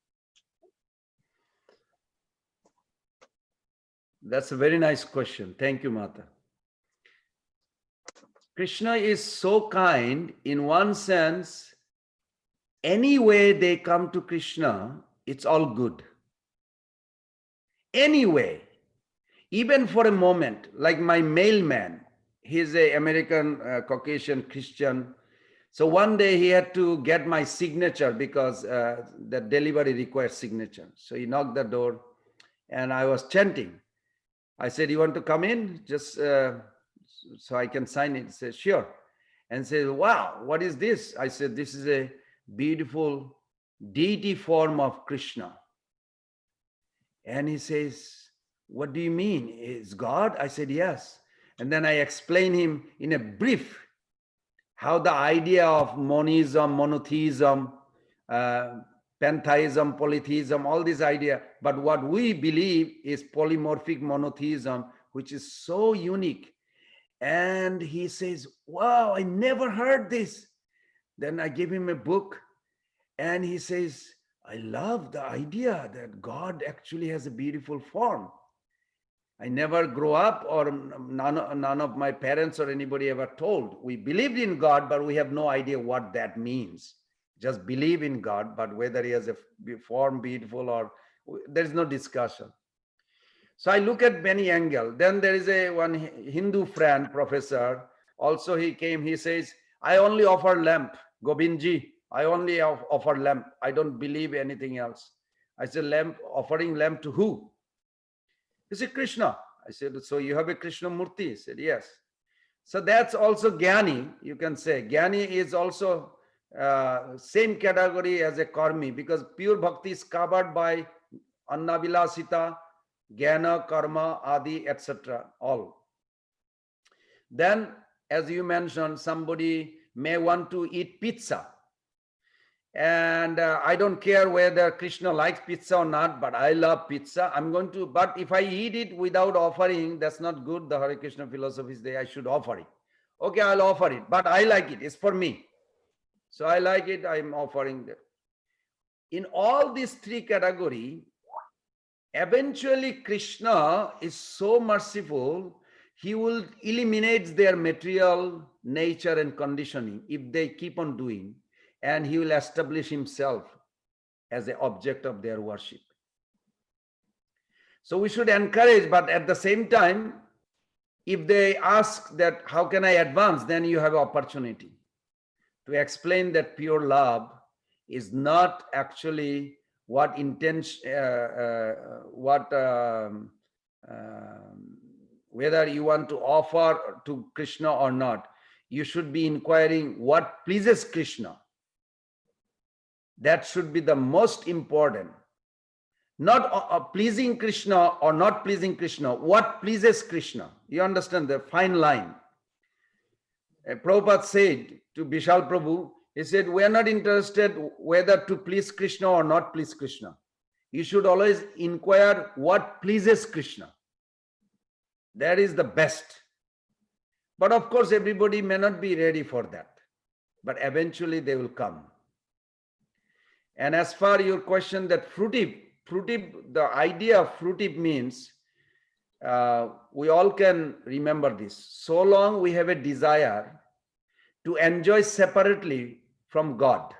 That's a very nice question. Thank you, Mata. Krishna is so kind. In one sense, any way they come to Krishna, it's all good. Anyway, even for a moment, like my mailman, he's an American Caucasian Christian. So one day he had to get my signature because the delivery requires signature. So he knocked the door and I was chanting. I said, "You want to come in? Just so I can sign it." He said, "Sure." And said, "Wow, what is this?" I said, "This is a beautiful deity form of Krishna." And he says, "What do you mean? Is God?" I said, "Yes." And then I explained him in a brief how the idea of monism, monotheism, pantheism, polytheism, all this idea. But what we believe is polymorphic monotheism, which is so unique. And he says, "Wow, I never heard this." Then I gave him a book and he says, "I love the idea that God actually has a beautiful form. I never grew up, or none of my parents or anybody ever told. We believed in God, but we have no idea what that means. Just believe in God, but whether he has a form beautiful or there's no discussion." So I look at many angles. Then there is one Hindu friend, professor. Also he came, he says, "I only offer lamp, Govindji. I only offer lamp. I don't believe anything else." I said, "Lamp, offering lamp to who?" He said, Krishna. I said, so you have a Krishna Murti? He said, yes. So that's also Jnani, you can say. Jnani is also same category as a karmi, because pure bhakti is covered by annavilasita, jnana, karma, adi, etc. all. Then, as you mentioned, somebody may want to eat pizza. And I don't care whether Krishna likes pizza or not, but I love pizza. I'm going to, but if I eat it without offering, that's not good. The Hare Krishna philosophy is there, I should offer it. Okay, I'll offer it, but I like it. It's for me. So I like it, I'm offering that. In all these three categories, eventually Krishna is so merciful, he will eliminate their material nature and conditioning if they keep on doing, and he will establish himself as the object of their worship. So we should encourage, but at the same time, if they ask that how can I advance, then you have an opportunity to explain that pure love is not actually what intention, whether you want to offer to Krishna or not. You should be inquiring what pleases Krishna. That should be the most important. Not pleasing Krishna or not pleasing Krishna. What pleases Krishna? You understand the fine line. Prabhupada said to Vishal Prabhu, he said, we are not interested whether to please Krishna or not please Krishna. You should always inquire what pleases Krishna. That is the best. But of course, everybody may not be ready for that. But eventually they will come. And as far as your question that fruitive, the idea of fruitive means, we all can remember this. So long we have a desire to enjoy separately from God,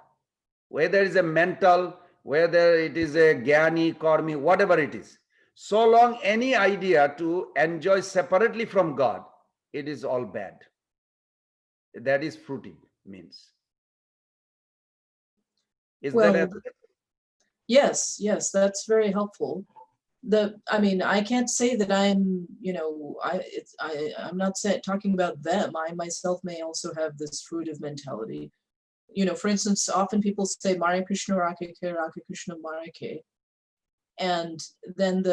whether it's a mental, whether it is a jnani, karmi, whatever it is. So long any idea to enjoy separately from God, it is all bad. That is fruitive means. Is Well, that yes, that's very helpful. I mean, I can't say that I'm, I'm not talking about them. I myself may also have this fruitive mentality. For instance, often people say Mare Krishna Rakhe Ke, Rakhe Krishna Mare Ke. And then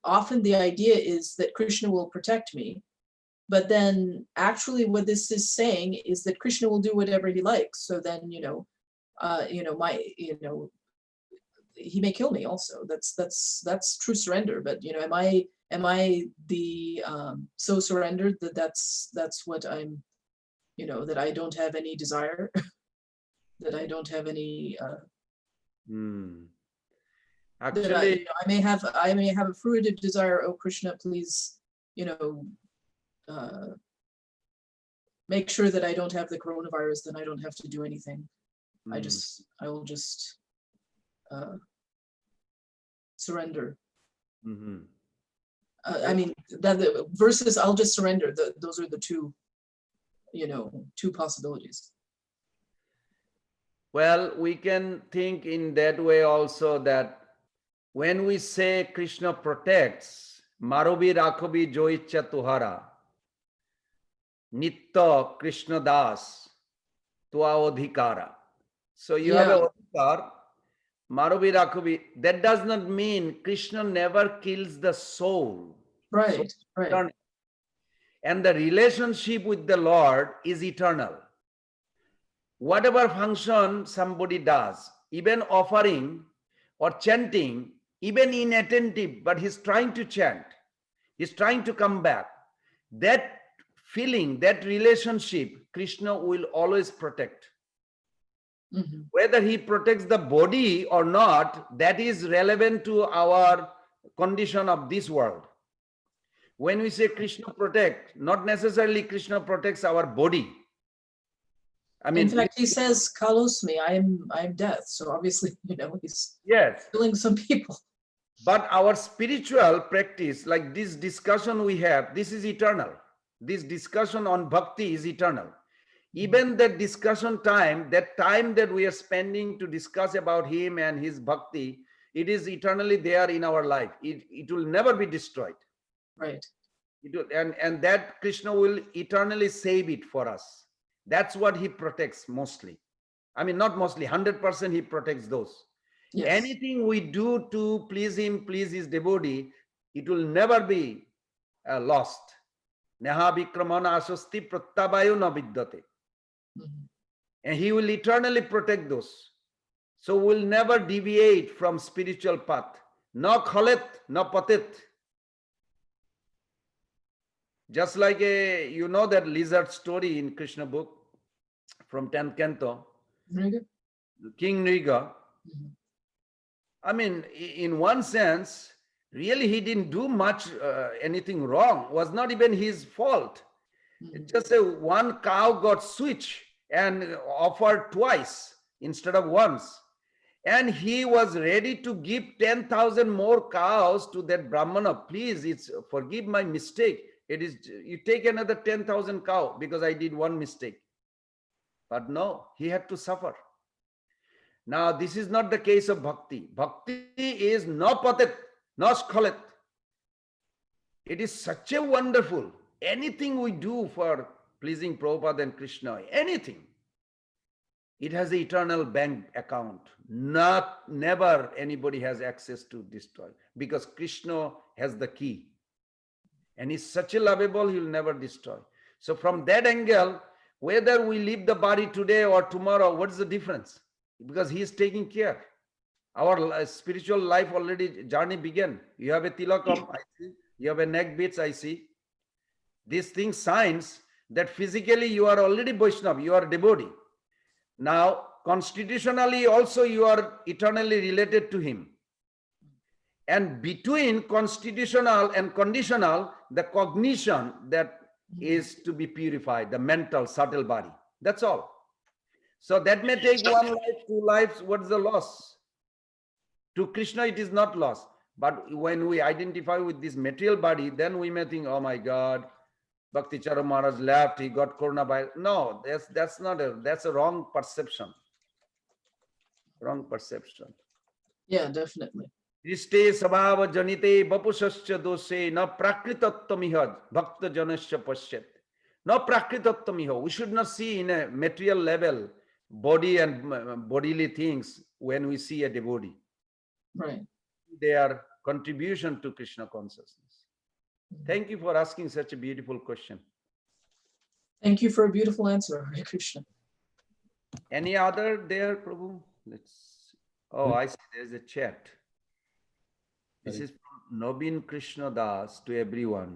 often the idea is that Krishna will protect me. But then actually what this is saying is that Krishna will do whatever he likes. So then, he may kill me also. That's true surrender. But am I the so surrendered that that's what I'm, that I don't have any desire, that I don't have any Actually, I may have a fruitive desire. Oh Krishna, please, make sure that I don't have the coronavirus. Then I don't have to do anything. I will just surrender. I mean, that versus I'll just surrender. Those are the two, two possibilities. well, we can think in that way also, that when we say Krishna protects, Marobi Rakhobi Joicha Tuhara, Nitta Krishna Das Tua Odhikara. So you have a odhikar, Marobi Rakhobi. That does not mean Krishna never kills the soul. Right, right. And the relationship with the Lord is eternal. Whatever function somebody does, even offering or chanting, even inattentive, but he's trying to chant, he's trying to come back. That feeling, that relationship, Krishna will always protect. Whether he protects the body or not, that is relevant to our condition of this world. When we say Krishna protect, not necessarily Krishna protects our body. I mean, in fact, he says, "Kalosmi, I'm death." So obviously, he's killing some people. But our spiritual practice, like this discussion we have, this is eternal. This discussion on bhakti is eternal. Even that discussion time, that time that we are spending to discuss about him and his bhakti it is eternally there in our life. It will never be destroyed. Right. It will, and that Krishna will eternally save it for us. That's what he protects mostly. I mean, not mostly, 100% he protects those. Yes. Anything we do to please him, please his devotee, it will never be lost. Neha vikramana asasti prattabayo na vidyate. And he will eternally protect those. So we'll never deviate from spiritual path. No khalet, no patit. Just like you know that lizard story in Krishna book from 10th canto, King Nriga. I mean, in one sense, really he didn't do much, anything wrong. Was not even his fault. It's just one cow got switched and offered twice instead of once. And he was ready to give 10,000 more cows to that Brahmana. Please, forgive my mistake. It is, you take another 10,000 cow because I did one mistake. But no, he had to suffer. Now, this is not the case of bhakti. Bhakti is no patit, no skhalit. It is such a wonderful, anything we do for pleasing Prabhupada and Krishna, anything, it has an eternal bank account. Never anybody has access to destroy, because Krishna has the key. And he's such a lovable, he'll never destroy. So from that angle, whether we leave the body today or tomorrow, what's the difference? Because he's taking care. Our spiritual life already, journey began. You have a tilakam, I see. You have a neck beads, I see. These things, signs that physically you are already Vaishnava, you are devotee. Now, constitutionally also you are eternally related to him. And between constitutional and conditional, the cognition that is to be purified, the mental, subtle body. That's all. So that may take 1 life, 2 lives. What's the loss? To Krishna, it is not loss. But when we identify with this material body, then we may think, oh my God, Bhakti Charan Maharaj left, he got coronavirus. No, that's a wrong perception. Wrong perception. Yeah, definitely. Riste sabhava janite vapusascha doshe na prakritattamihad bhakta janeṣv pasyat. No prakritattamihad. We should not see in a material level body and bodily things when we see a devotee. Right. Their contribution to Krishna consciousness. Thank you for asking such a beautiful question. Thank you for a beautiful answer, Hare Krishna. Any other there, Prabhu? Let's. Oh, I see. There's a chat. This is from Nobin Krishna Das to everyone.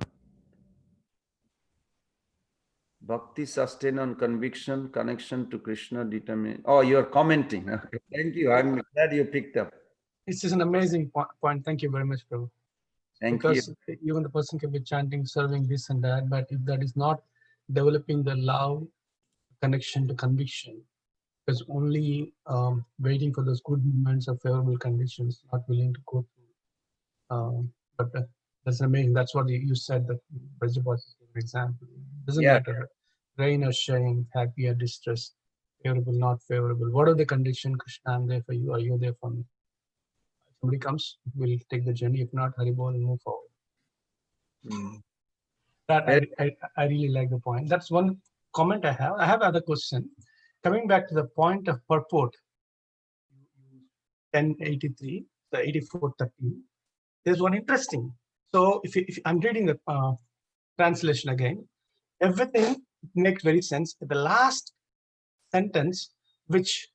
Bhakti sustain on conviction, connection to Krishna determine. Oh, you're commenting. Okay. Thank you. I'm glad you picked up. This is an amazing point. Thank you very much, Prabhu. Thank Because you. even the person can be chanting, serving this and that, but if that is not developing the love, connection to conviction, because only waiting for those good moments of favorable conditions, not willing to go through. But that's amazing. That's what you said, that Brajabhas is an example. Doesn't matter, rain or shine, happy or distress, favorable, not favorable. What are the conditions? Krishna, I'm there for you. Are you there for me? If somebody comes, we'll take the journey. If not, Haribol and move forward. That I really like the point. That's one comment I have. I have another question. Coming back to the point of purport, 1083, the 84.13. There's one interesting. So if I'm reading the translation again, everything makes very sense. The last sentence, which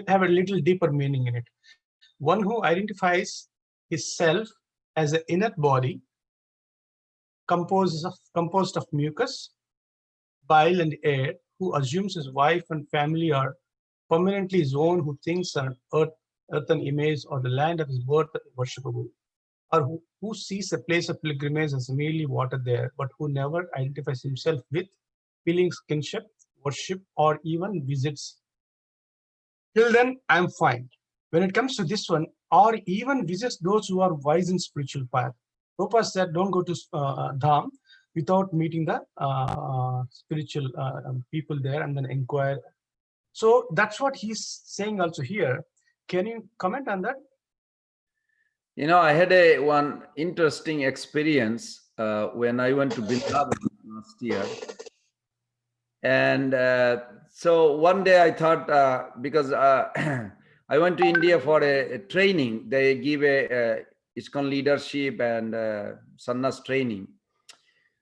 have a little deeper meaning in it. One who identifies his self as an inert body composed of mucus, bile, and air, who assumes his wife and family are permanently his own, who thinks an earthen image or the land of his birth worshipable, or who sees a place of pilgrimage as merely water there, but who never identifies himself with feelings, kinship, worship, or even visits. Till then, I'm fine. When it comes to this one, or even visits those who are wise in spiritual path. Prabhupada said, don't go to Dham without meeting the spiritual people there and then inquire. So that's what he's saying also here. Can you comment on that? You know, I had one interesting experience when I went to Vrindavan last year. And so one day I thought, because I went to India for a training, they give a ISKCON leadership and sannyas training.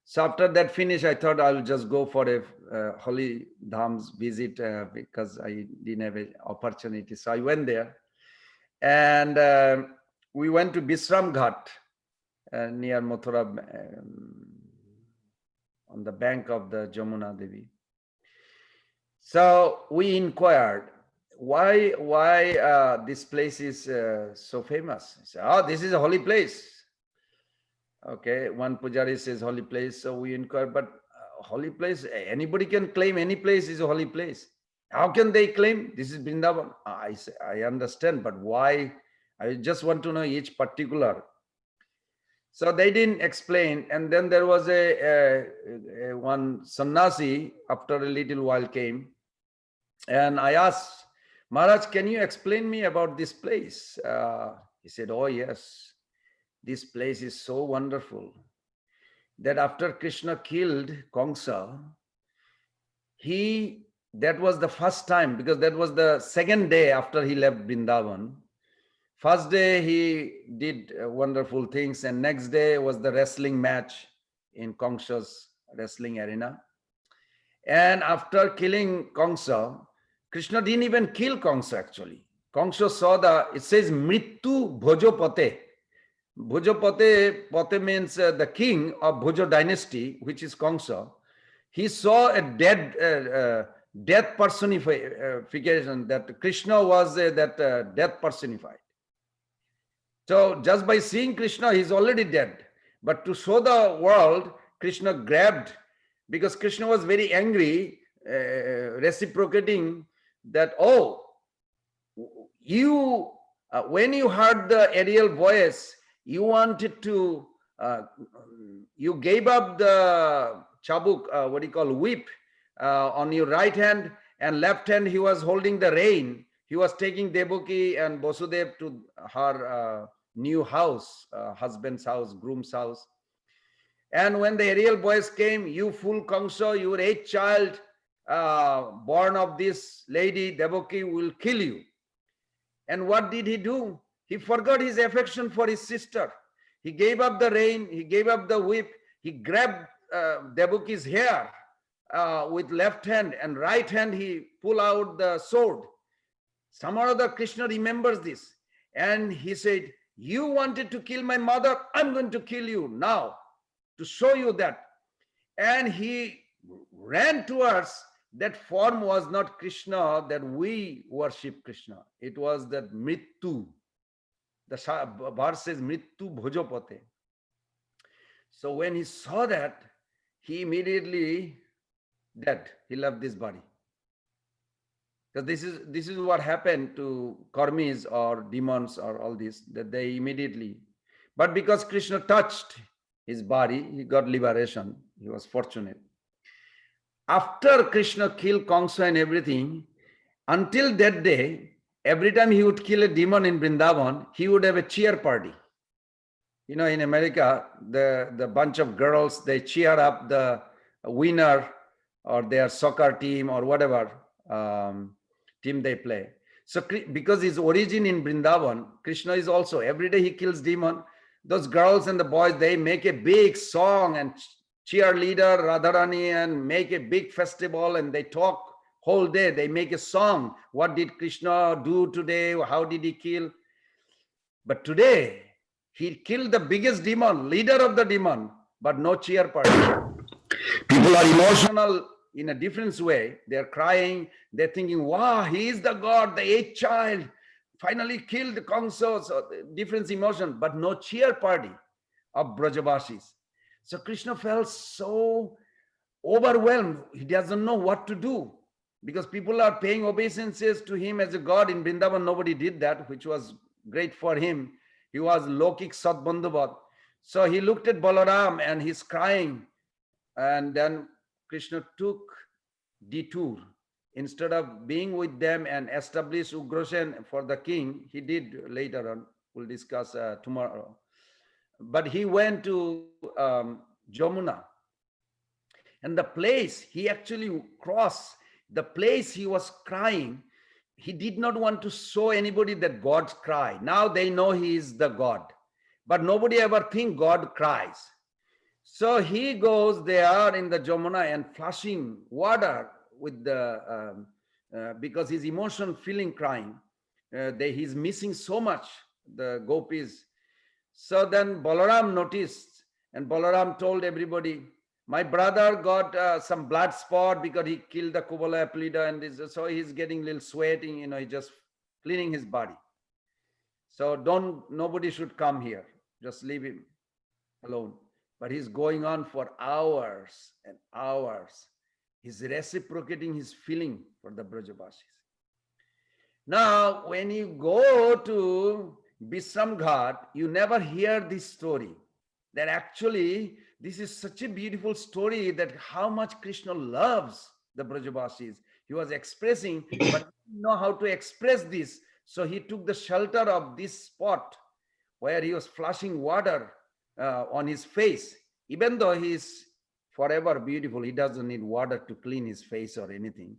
So after that finish, I thought I'll just go for a holy dhams visit because I didn't have an opportunity. So I went there, and we went to Bisram Ghat near Mathura, on the bank of the Jamuna Devi. So we inquired why this place is so famous. He said, oh, this is a holy place. Okay, one pujari says holy place, so we inquire, but holy place, anybody can claim any place is a holy place. How can they claim this is Vrindavan? I say, I understand, but why? I just want to know each particular. So they didn't explain, and then there was a one sannyasi after a little while came, and I asked, Maharaj, can you explain me about this place? He said, oh yes. This place is so wonderful that after Krishna killed Kamsa, that was the first time, because that was the second day after he left Vrindavan. First day he did wonderful things, and next day was the wrestling match in Kamsa's wrestling arena. And after killing Kamsa, Krishna didn't even kill Kamsa actually. Kamsa saw it says Mrityu Bhojopate. Bhojopate means the king of Bhojo dynasty, which is Kamsa. He saw a death personification, that Krishna was that death personified. So just by seeing Krishna, he's already dead. But to show the world, Krishna grabbed, because Krishna was very angry, reciprocating that, oh, you, when you heard the aerial voice, you wanted to, you gave up the chabuk, whip on your right hand, and left hand he was holding the rein. He was taking Devaki and Vasudev to her new house, husband's house, groom's house. And when the aerial voice came, you fool Kamsa, your 8th child born of this lady, Devaki, will kill you. And what did he do? He forgot his affection for his sister. He gave up the rein, he gave up the whip, he grabbed Devaki's hair with left hand, and right hand he pulled out the sword. Somehow or other Krishna remembers this, and he said, you wanted to kill my mother, I'm going to kill you now to show you that. And he ran towards that form. Was not Krishna that we worship Krishna. It was that Mrityu. The verse says Mrityu Bhojopate. So when he saw that, he immediately dead. He left this body. Because this is what happened to karmis or demons or all this, that they immediately. But because Krishna touched his body, he got liberation. He was fortunate. After Krishna killed Kamsa and everything, until that day, every time he would kill a demon in Vrindavan, he would have a cheer party. You know, in America, the bunch of girls, they cheer up the winner or their soccer team or whatever team they play. So because his origin in Vrindavan, Krishna is also, every day he kills demon. Those girls and the boys, they make a big song and cheerleader Radharani and make a big festival, and they talk whole day. They make a song. What did Krishna do today? How did he kill? But today, he killed the biggest demon, leader of the demon, but no cheer party. People are emotional in a different way. They're crying. They're thinking, wow, he is the God, the 8th child, finally killed the Kamsa. So different emotion, but no cheer party of Brajavasis. So Krishna felt so overwhelmed. He doesn't know what to do, because people are paying obeisances to him as a God. In Vrindavan, nobody did that, which was great for him. He was Lokik Sadbandhuvat. So he looked at Balaram and he's crying. And then Krishna took detour. Instead of being with them and establish Ugrasen for the king, he did later on, We'll discuss tomorrow. But he went to Jamuna. And the place he actually crossed, the place he was crying, he did not want to show anybody that God cries. Now they know he is the God. But nobody ever think God cries. So he goes there in the Jamuna and flushing water with the, because his emotion feeling crying. He's missing so much, the gopis. So then Balaram noticed, and Balaram told everybody, my brother got some blood spot because he killed the Kubalaya pleader, and so he's getting a little sweating, he's just cleaning his body. So nobody should come here. Just leave him alone. But he's going on for hours and hours. He's reciprocating his feeling for the Brajavasis. Now, when you go to Bisram Ghat, you never hear this story. That actually, this is such a beautiful story that how much Krishna loves the Brajavasis. He was expressing, but he didn't know how to express this. So he took the shelter of this spot where he was flushing water on his face. Even though he is forever beautiful, he doesn't need water to clean his face or anything.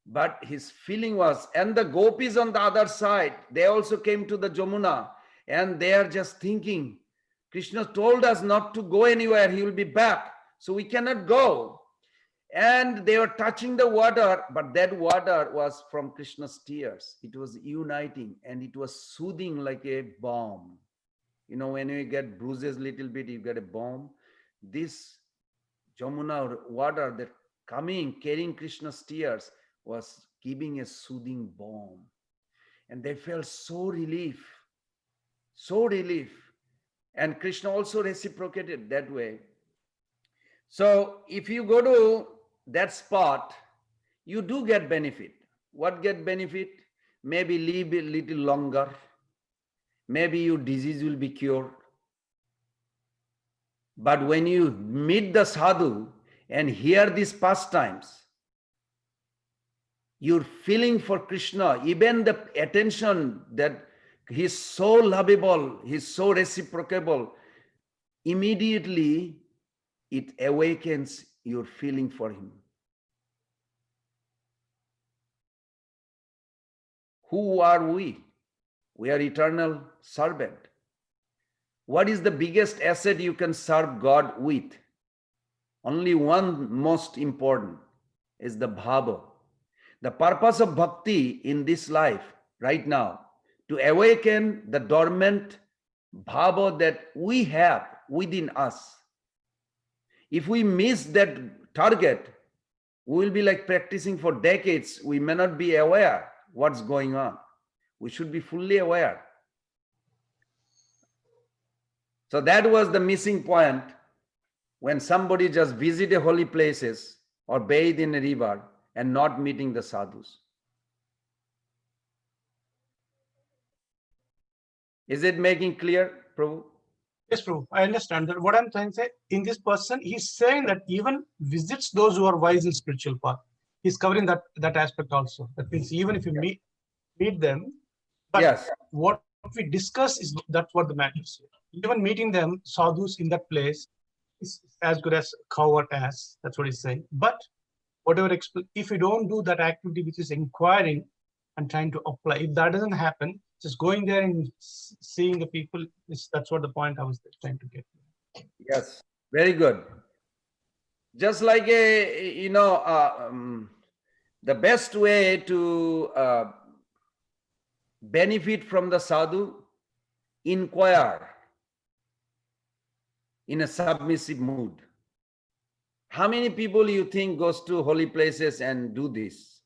But his feeling was, and the gopis on the other side, they also came to the Jamuna, and they are just thinking, Krishna told us not to go anywhere, he will be back, so we cannot go. And they were touching the water, but that water was from Krishna's tears. It was uniting, and it was soothing like a balm. When you get bruises little bit, you get a balm. This Jamuna water that coming, carrying Krishna's tears, was giving a soothing balm. And they felt so relief. And Krishna also reciprocated that way. So if you go to that spot, you do get benefit. What get benefit? Maybe live a little longer. Maybe your disease will be cured. But when you meet the sadhu and hear these pastimes, your feeling for Krishna, even the attention that he's so lovable, he's so reciprocable, immediately it awakens your feeling for him. Who are we? We are eternal servant. What is the biggest asset you can serve God with? Only one most important is the bhava. The purpose of bhakti in this life right now, to awaken the dormant bhava that we have within us. If we miss that target, we will be like practicing for decades. We may not be aware what's going on. We should be fully aware. So that was the missing point when somebody just visited holy places or bathe in a river and not meeting the sadhus. Is it making clear, Prabhu? Yes, Prabhu, I understand that. What I'm trying to say, in this person, he's saying that even visits those who are wise in spiritual path. He's covering that aspect also. That means even if you meet them, but Yes. what we discuss is that's what the matter is. Even meeting them, sadhus in that place, is as good as cow or ass. That's what he's saying. But whatever, if you don't do that activity which is inquiring and trying to apply, if that doesn't happen, just going there and seeing the people, that's what the point I was trying to get. Yes, very good. Just like the best way to benefit from the sadhu, inquire in a submissive mood. How many people you think goes to holy places and do this?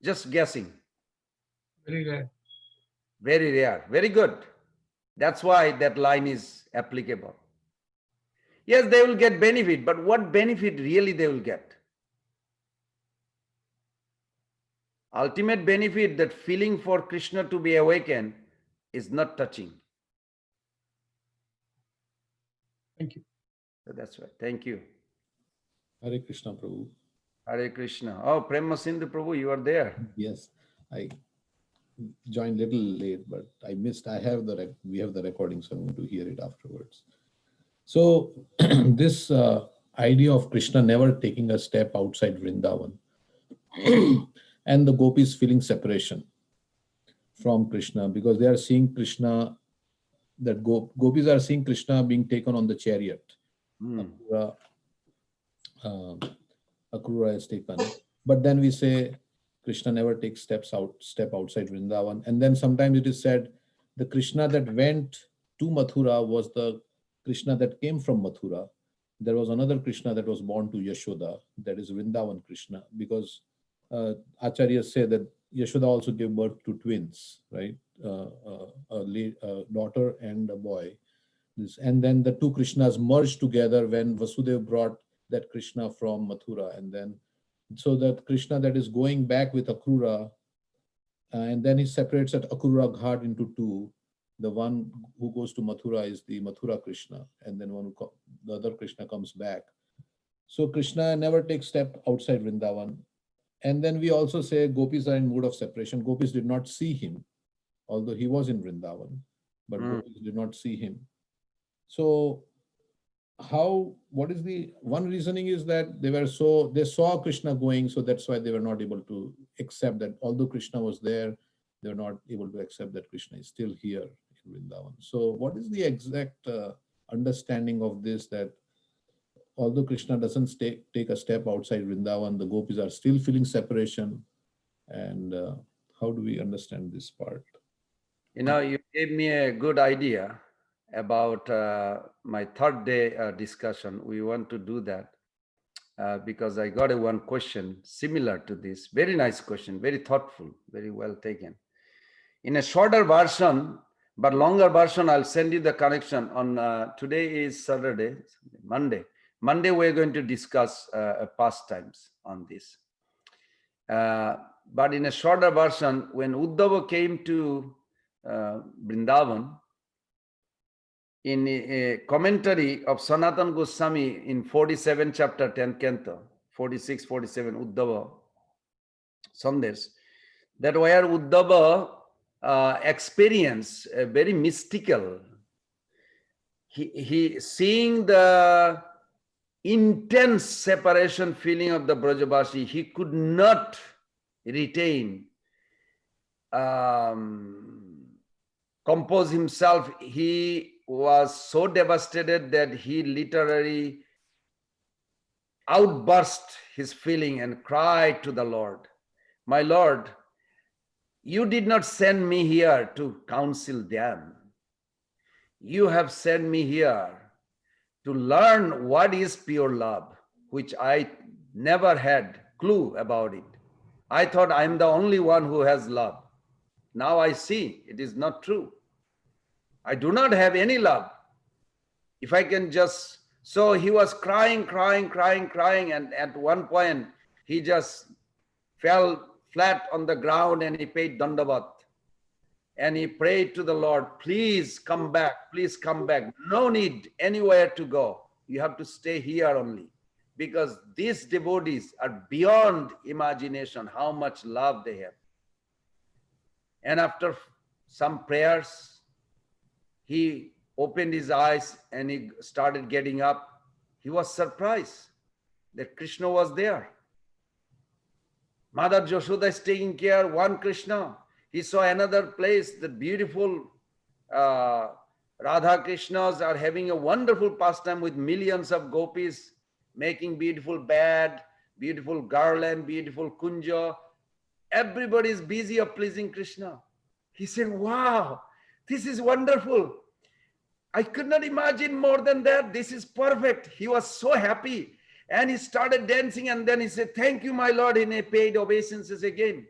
Just guessing. Very rare. Very rare. Very good. That's why that line is applicable. Yes, they will get benefit, but what benefit really they will get? Ultimate benefit, that feeling for Krishna to be awakened, is not touching. Thank you. So that's right. Thank you. Hare Krishna, Prabhu. Hare Krishna. Oh, Prema Sindhu Prabhu, you are there. Yes, I joined little late, but I missed. We have the recording, so I'm going to hear it afterwards. So this idea of Krishna never taking a step outside Vrindavan and the gopis feeling separation from Krishna because they are seeing Krishna, that gopis are seeing Krishna being taken on the chariot. Akrura is taken. But then we say Krishna never takes step outside Vrindavan. And then sometimes it is said the Krishna that went to Mathura was the Krishna that came from Mathura. There was another Krishna that was born to Yashoda, that is Vrindavan Krishna, because Acharyas say that Yashoda also gave birth to twins, right? A daughter and a boy. And then the two Krishnas merged together when Vasudeva brought that Krishna from Mathura. And then, so that Krishna that is going back with Akrura, and then he separates at Akrura Ghat into two. The one who goes to Mathura is the Mathura Krishna, and then the other Krishna comes back. So Krishna never takes step outside Vrindavan. And then we also say gopis are in mood of separation. Gopis did not see him, although he was in Vrindavan, but gopis did not see him. So what is the one reasoning is that they saw Krishna going, so that's why they were not able to accept that although Krishna was there, they were not able to accept that Krishna is still here in Vrindavan. So what is the exact understanding of this, that although Krishna doesn't take a step outside Vrindavan, the gopis are still feeling separation? And how do we understand this part? You gave me a good idea about my third day discussion. We want to do that because I got one question similar to this. Very nice question, very thoughtful, very well taken. In a shorter version, but longer version, I'll send you the connection on today is Saturday, Monday. Monday, we're going to discuss pastimes on this. But in a shorter version, when Uddhava came to Vrindavan, in a commentary of Sanatana Goswami in 47 chapter 10 canto, 46, 47, Uddhava Sandesh, that where Uddhava experienced a very mystical, he seeing the intense separation feeling of the Brajavasi, he could not retain, compose himself. He was so devastated that he literally outburst his feeling and cried to the Lord, "My Lord, you did not send me here to counsel them. You have sent me here to learn what is pure love, which I never had clue about it. I thought I'm the only one who has love. Now I see it is not true. I do not have any love. If I can just..." So he was crying, and at one point he just fell flat on the ground and he paid dandavat. And he prayed to the Lord, "Please come back, please come back. No need anywhere to go. You have to stay here only. Because these devotees are beyond imagination how much love they have." And after some prayers, he opened his eyes and he started getting up. He was surprised that Krishna was there. Mother Yashoda is taking care of one Krishna. He saw another place, the beautiful Radha Krishnas are having a wonderful pastime with millions of gopis, making beautiful bed, beautiful garland, beautiful kunja. Everybody is busy of pleasing Krishna. He said, "Wow, this is wonderful. I could not imagine more than that. This is perfect." He was so happy. And he started dancing, and then he said, "Thank you, my Lord," and he paid obeisances again.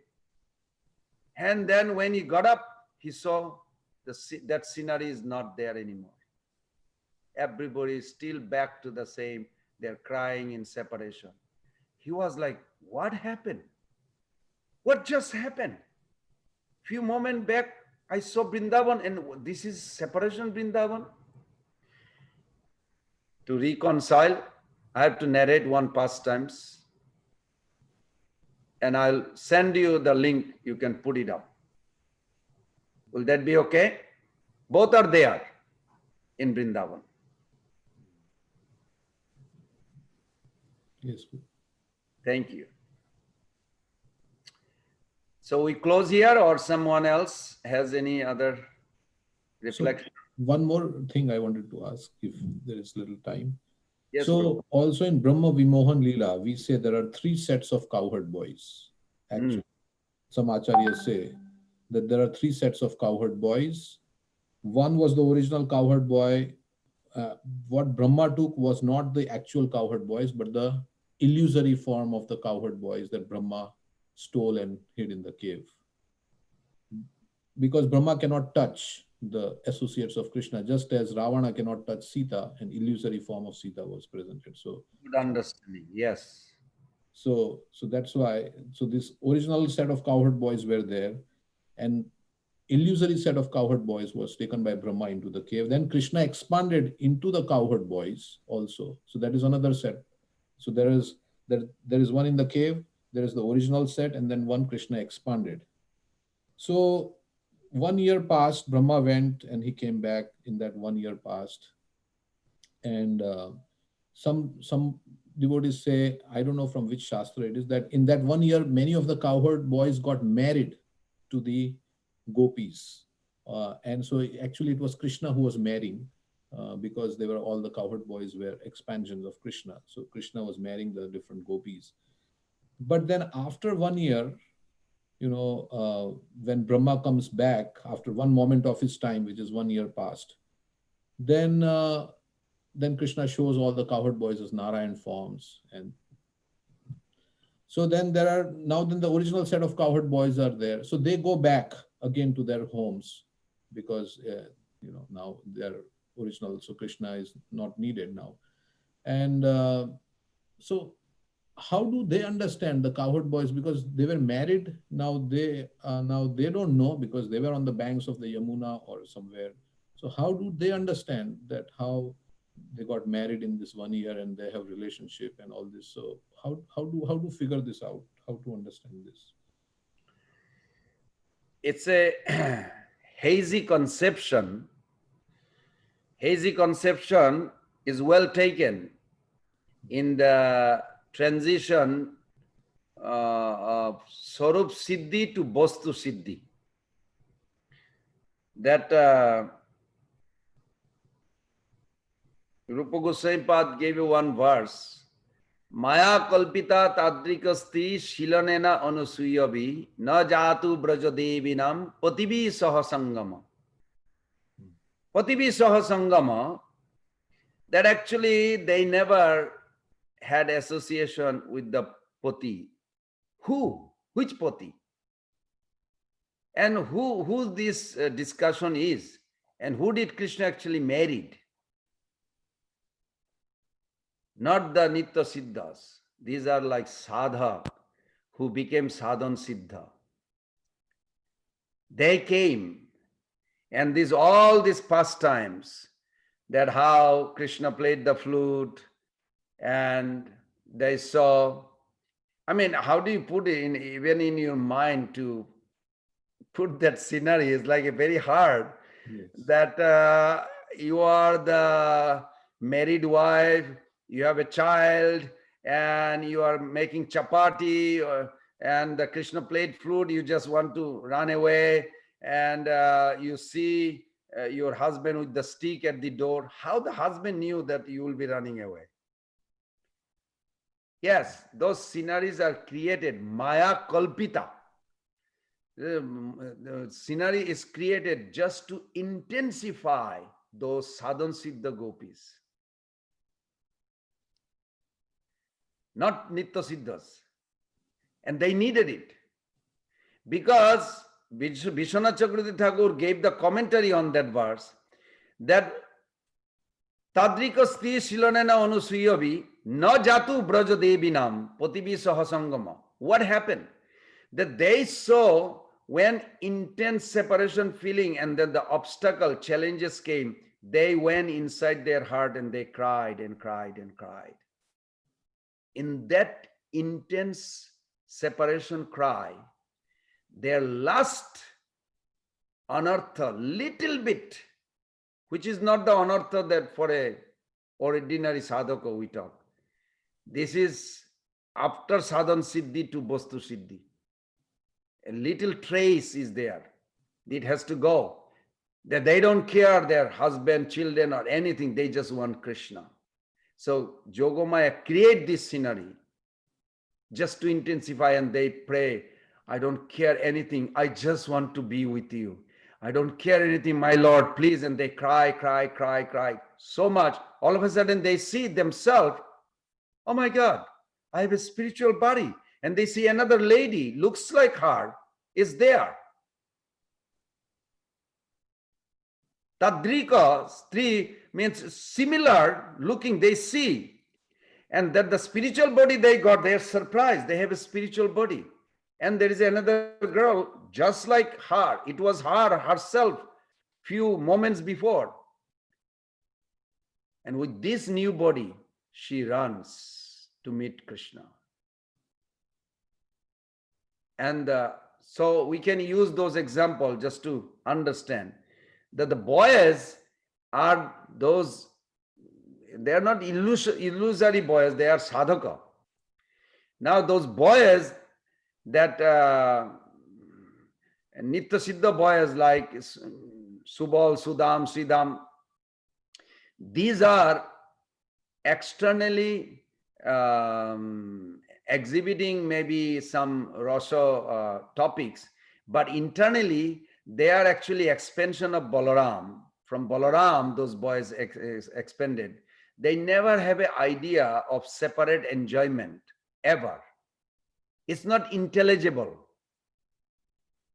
And then when he got up, he saw that scenery is not there anymore. Everybody is still back to the same. They're crying in separation. He was like, "What happened? What just happened? Few moments back, I saw Vrindavan, and this is separation Vrindavan." To reconcile, I have to narrate one pastimes, and I'll send you the link. You can put it up. Will that be okay? Both are there in Vrindavan. Yes. Thank you. So we close here, or someone else has any other reflection? One more thing I wanted to ask, if there is little time. Yes, So Prabhu. also in Brahma Vimohan Leela, we say there are 3 sets of cowherd boys. Actually, some acharyas say that there are 3 sets of cowherd boys. One was the original cowherd boy. What Brahma took was not the actual cowherd boys, but the illusory form of the cowherd boys that Brahma stole and hid in the cave. Because Brahma cannot touch the associates of Krishna, just as Ravana cannot touch Sita, an illusory form of Sita was presented. So Good understanding. Yes. So that's why, so this original set of cowherd boys were there, and illusory set of cowherd boys was taken by Brahma into the cave. Then Krishna expanded into the cowherd boys also. So that is another set. So there is one in the cave, there is the original set, and then one Krishna expanded. So 1 year passed, Brahma went and he came back. In that 1 year passed, and some devotees say, I don't know from which shastra it is, that in that 1 year, many of the cowherd boys got married to the gopis. And so actually it was Krishna who was marrying, because they were, all the cowherd boys were expansions of Krishna. So Krishna was marrying the different gopis. But then after 1 year, when Brahma comes back after one moment of his time, which is 1 year past, then Krishna shows all the cowherd boys as Narayan forms. And so then then the original set of cowherd boys are there. So they go back again to their homes, because, now they're original. So Krishna is not needed now. And so how do they understand, the cowherd boys? Because they were married. Now they don't know, because they were on the banks of the Yamuna or somewhere. So how do they understand that, how they got married in this 1 year and they have relationship and all this? So how do figure this out? How to understand this? It's a hazy conception. Hazy conception is well taken in the transition of Swarup Siddhi to Bostu Siddhi. That Rupa Goswami Pad gave you one verse. Maya kalpita tadrikasti shilanena anusuyavi na jatu brajadevinam patibi sahasangama. Patibi sahasangama, that actually they never had association with the pati. Who? Which pati? And who this discussion is? And who did Krishna actually married? Not the Nitya Siddhas. These are like sadha who became sadhan siddha. They came, and all these pastimes, that how Krishna played the flute, and they saw. I mean, how do you put it even in your mind to put that scenery? Is like a very hard. Yes. That you are the married wife, you have a child, and you are making chapati, and the Krishna played flute, you just want to run away, and you see your husband with the stick at the door. How the husband knew that you will be running away? Yes, those sceneries are created, Maya Kalpita. The scenery is created just to intensify those sadhan siddha gopis, not nitya siddhas. And they needed it, because Vishwanath Chakravarti Thakur gave the commentary on that verse, that tadrikasti shilanena anusuyavi na jatu braja devinam patibi sahasangama. What happened? That they saw, when intense separation feeling and then the obstacle challenges came, they went inside their heart and they cried and cried and cried. In that intense separation cry, their last anartha, little bit, which is not the anartha that for a ordinary sadhaka we talk. This is after sadhan siddhi to vastu siddhi. A little trace is there. It has to go. That they don't care their husband, children, or anything. They just want Krishna. So Yogamaya create this scenery just to intensify, and they pray, I don't care anything. I just want to be with you. I don't care anything, my Lord, please. And they cry, cry, cry, cry so much. All of a sudden they see themselves, oh my God, I have a spiritual body. And they see another lady, looks like her, is there. Tadrika, stri means similar looking, they see. And that the spiritual body they got, they are surprised. They have a spiritual body. And there is another girl just like her. It was her herself few moments before. And with this new body, she runs to meet Krishna. And so we can use those examples just to understand that the boys are those, they are not illusory boys, they are sadhaka. Now those boys that Nitya Siddha boys like Subal, Sudam, Sridham, these are externally exhibiting maybe some rasa topics, but internally they are actually expansion of Balaram. From Balaram, those boys expanded. They never have an idea of separate enjoyment, ever. It's not intelligible.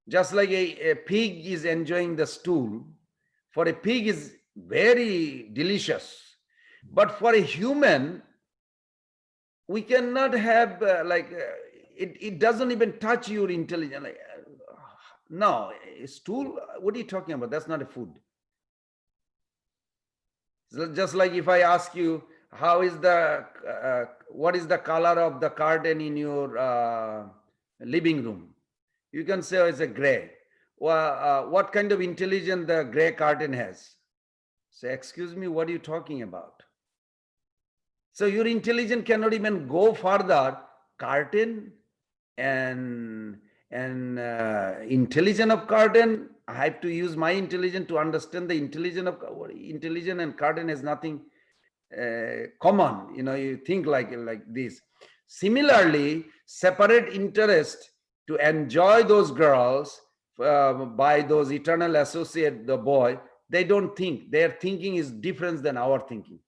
Just like a pig is enjoying the stool, for a pig is very delicious. But for a human, we cannot have it doesn't even touch your intelligence. Like, no, a stool, what are you talking about? That's not a food. So just like if I ask you, how is the, what is the color of the curtain in your living room? You can say, oh, it's a gray. Well, what kind of intelligence the gray curtain has? Say, excuse me, what are you talking about? So your intelligence cannot even go further. Curtain and intelligence of curtain, I have to use my intelligence to understand the intelligence of intelligence, and curtain has nothing common. You know, you think like this. Similarly, separate interest to enjoy those girls by those eternal associate, the boy, they don't think. Their thinking is different than our thinking.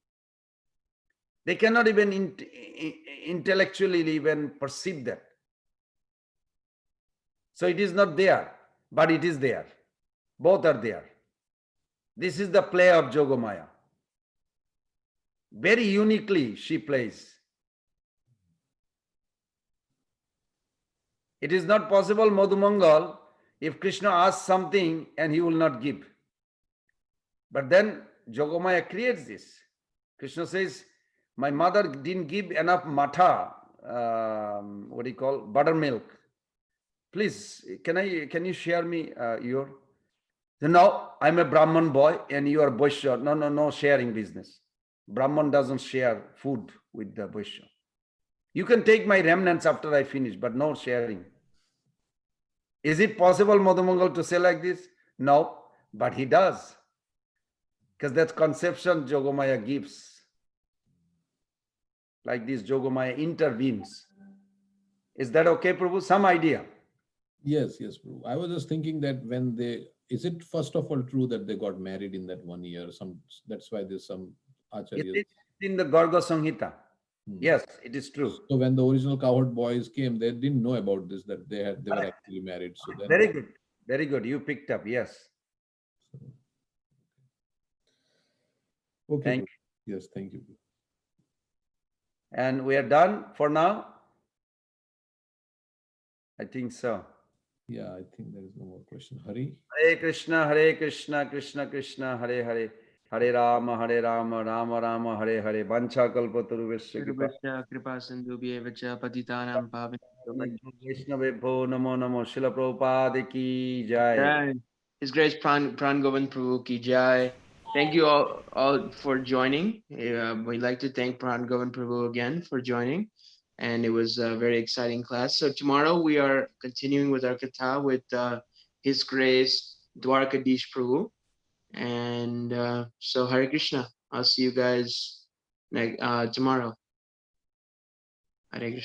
They cannot even intellectually even perceive that. So it is not there, but it is there. Both are there. This is the play of Yogamaya. Very uniquely she plays. It is not possible, Madhumangal, if Krishna asks something and he will not give. But then Yogamaya creates this. Krishna says, my mother didn't give enough matha, what do you call, buttermilk. Please, can you share me your? No, I'm a Brahman boy and you are Vaishya. No sharing business. Brahman doesn't share food with the Vaishya. You can take my remnants after I finish, but no sharing. Is it possible, Madhumangal, to say like this? No, but he does. Because that's conception Yogamaya gives. Like this, Yogamaya intervenes. Is that okay, Prabhu? Some idea? Yes, Prabhu. I was just thinking that when they, is it first of all true that they got married in that 1 year? That's why there's some acharyas. It is in the Garga Samhita. Yes, it is true. So when the original cowherd boys came, they didn't know about this, that they were actually married. So then, very good. Very good. You picked up. Yes. Okay. Thank you. Yes, thank you. And we are done for now? I think so. Yeah, I think there is no more question. Hari? Hare Krishna, Krishna Krishna, Hare Hare. Hare Rama, Rama Rama, Hare Hare. Vancha kalpatarubhasya kripa sindhubhye vacha patitanam pavanebhyo Vaishnavebhyo namo namo. Srila Prabhupada ki jai. Jai. His Grace Pran Govinda Prabhu ki jai. Thank you all for joining. We'd like to thank Pran Govinda Prabhu again for joining. And it was a very exciting class. So tomorrow we are continuing with our katha with His Grace Dwarkadish Prabhu. And so Hare Krishna. I'll see you guys tomorrow. Hare Krishna.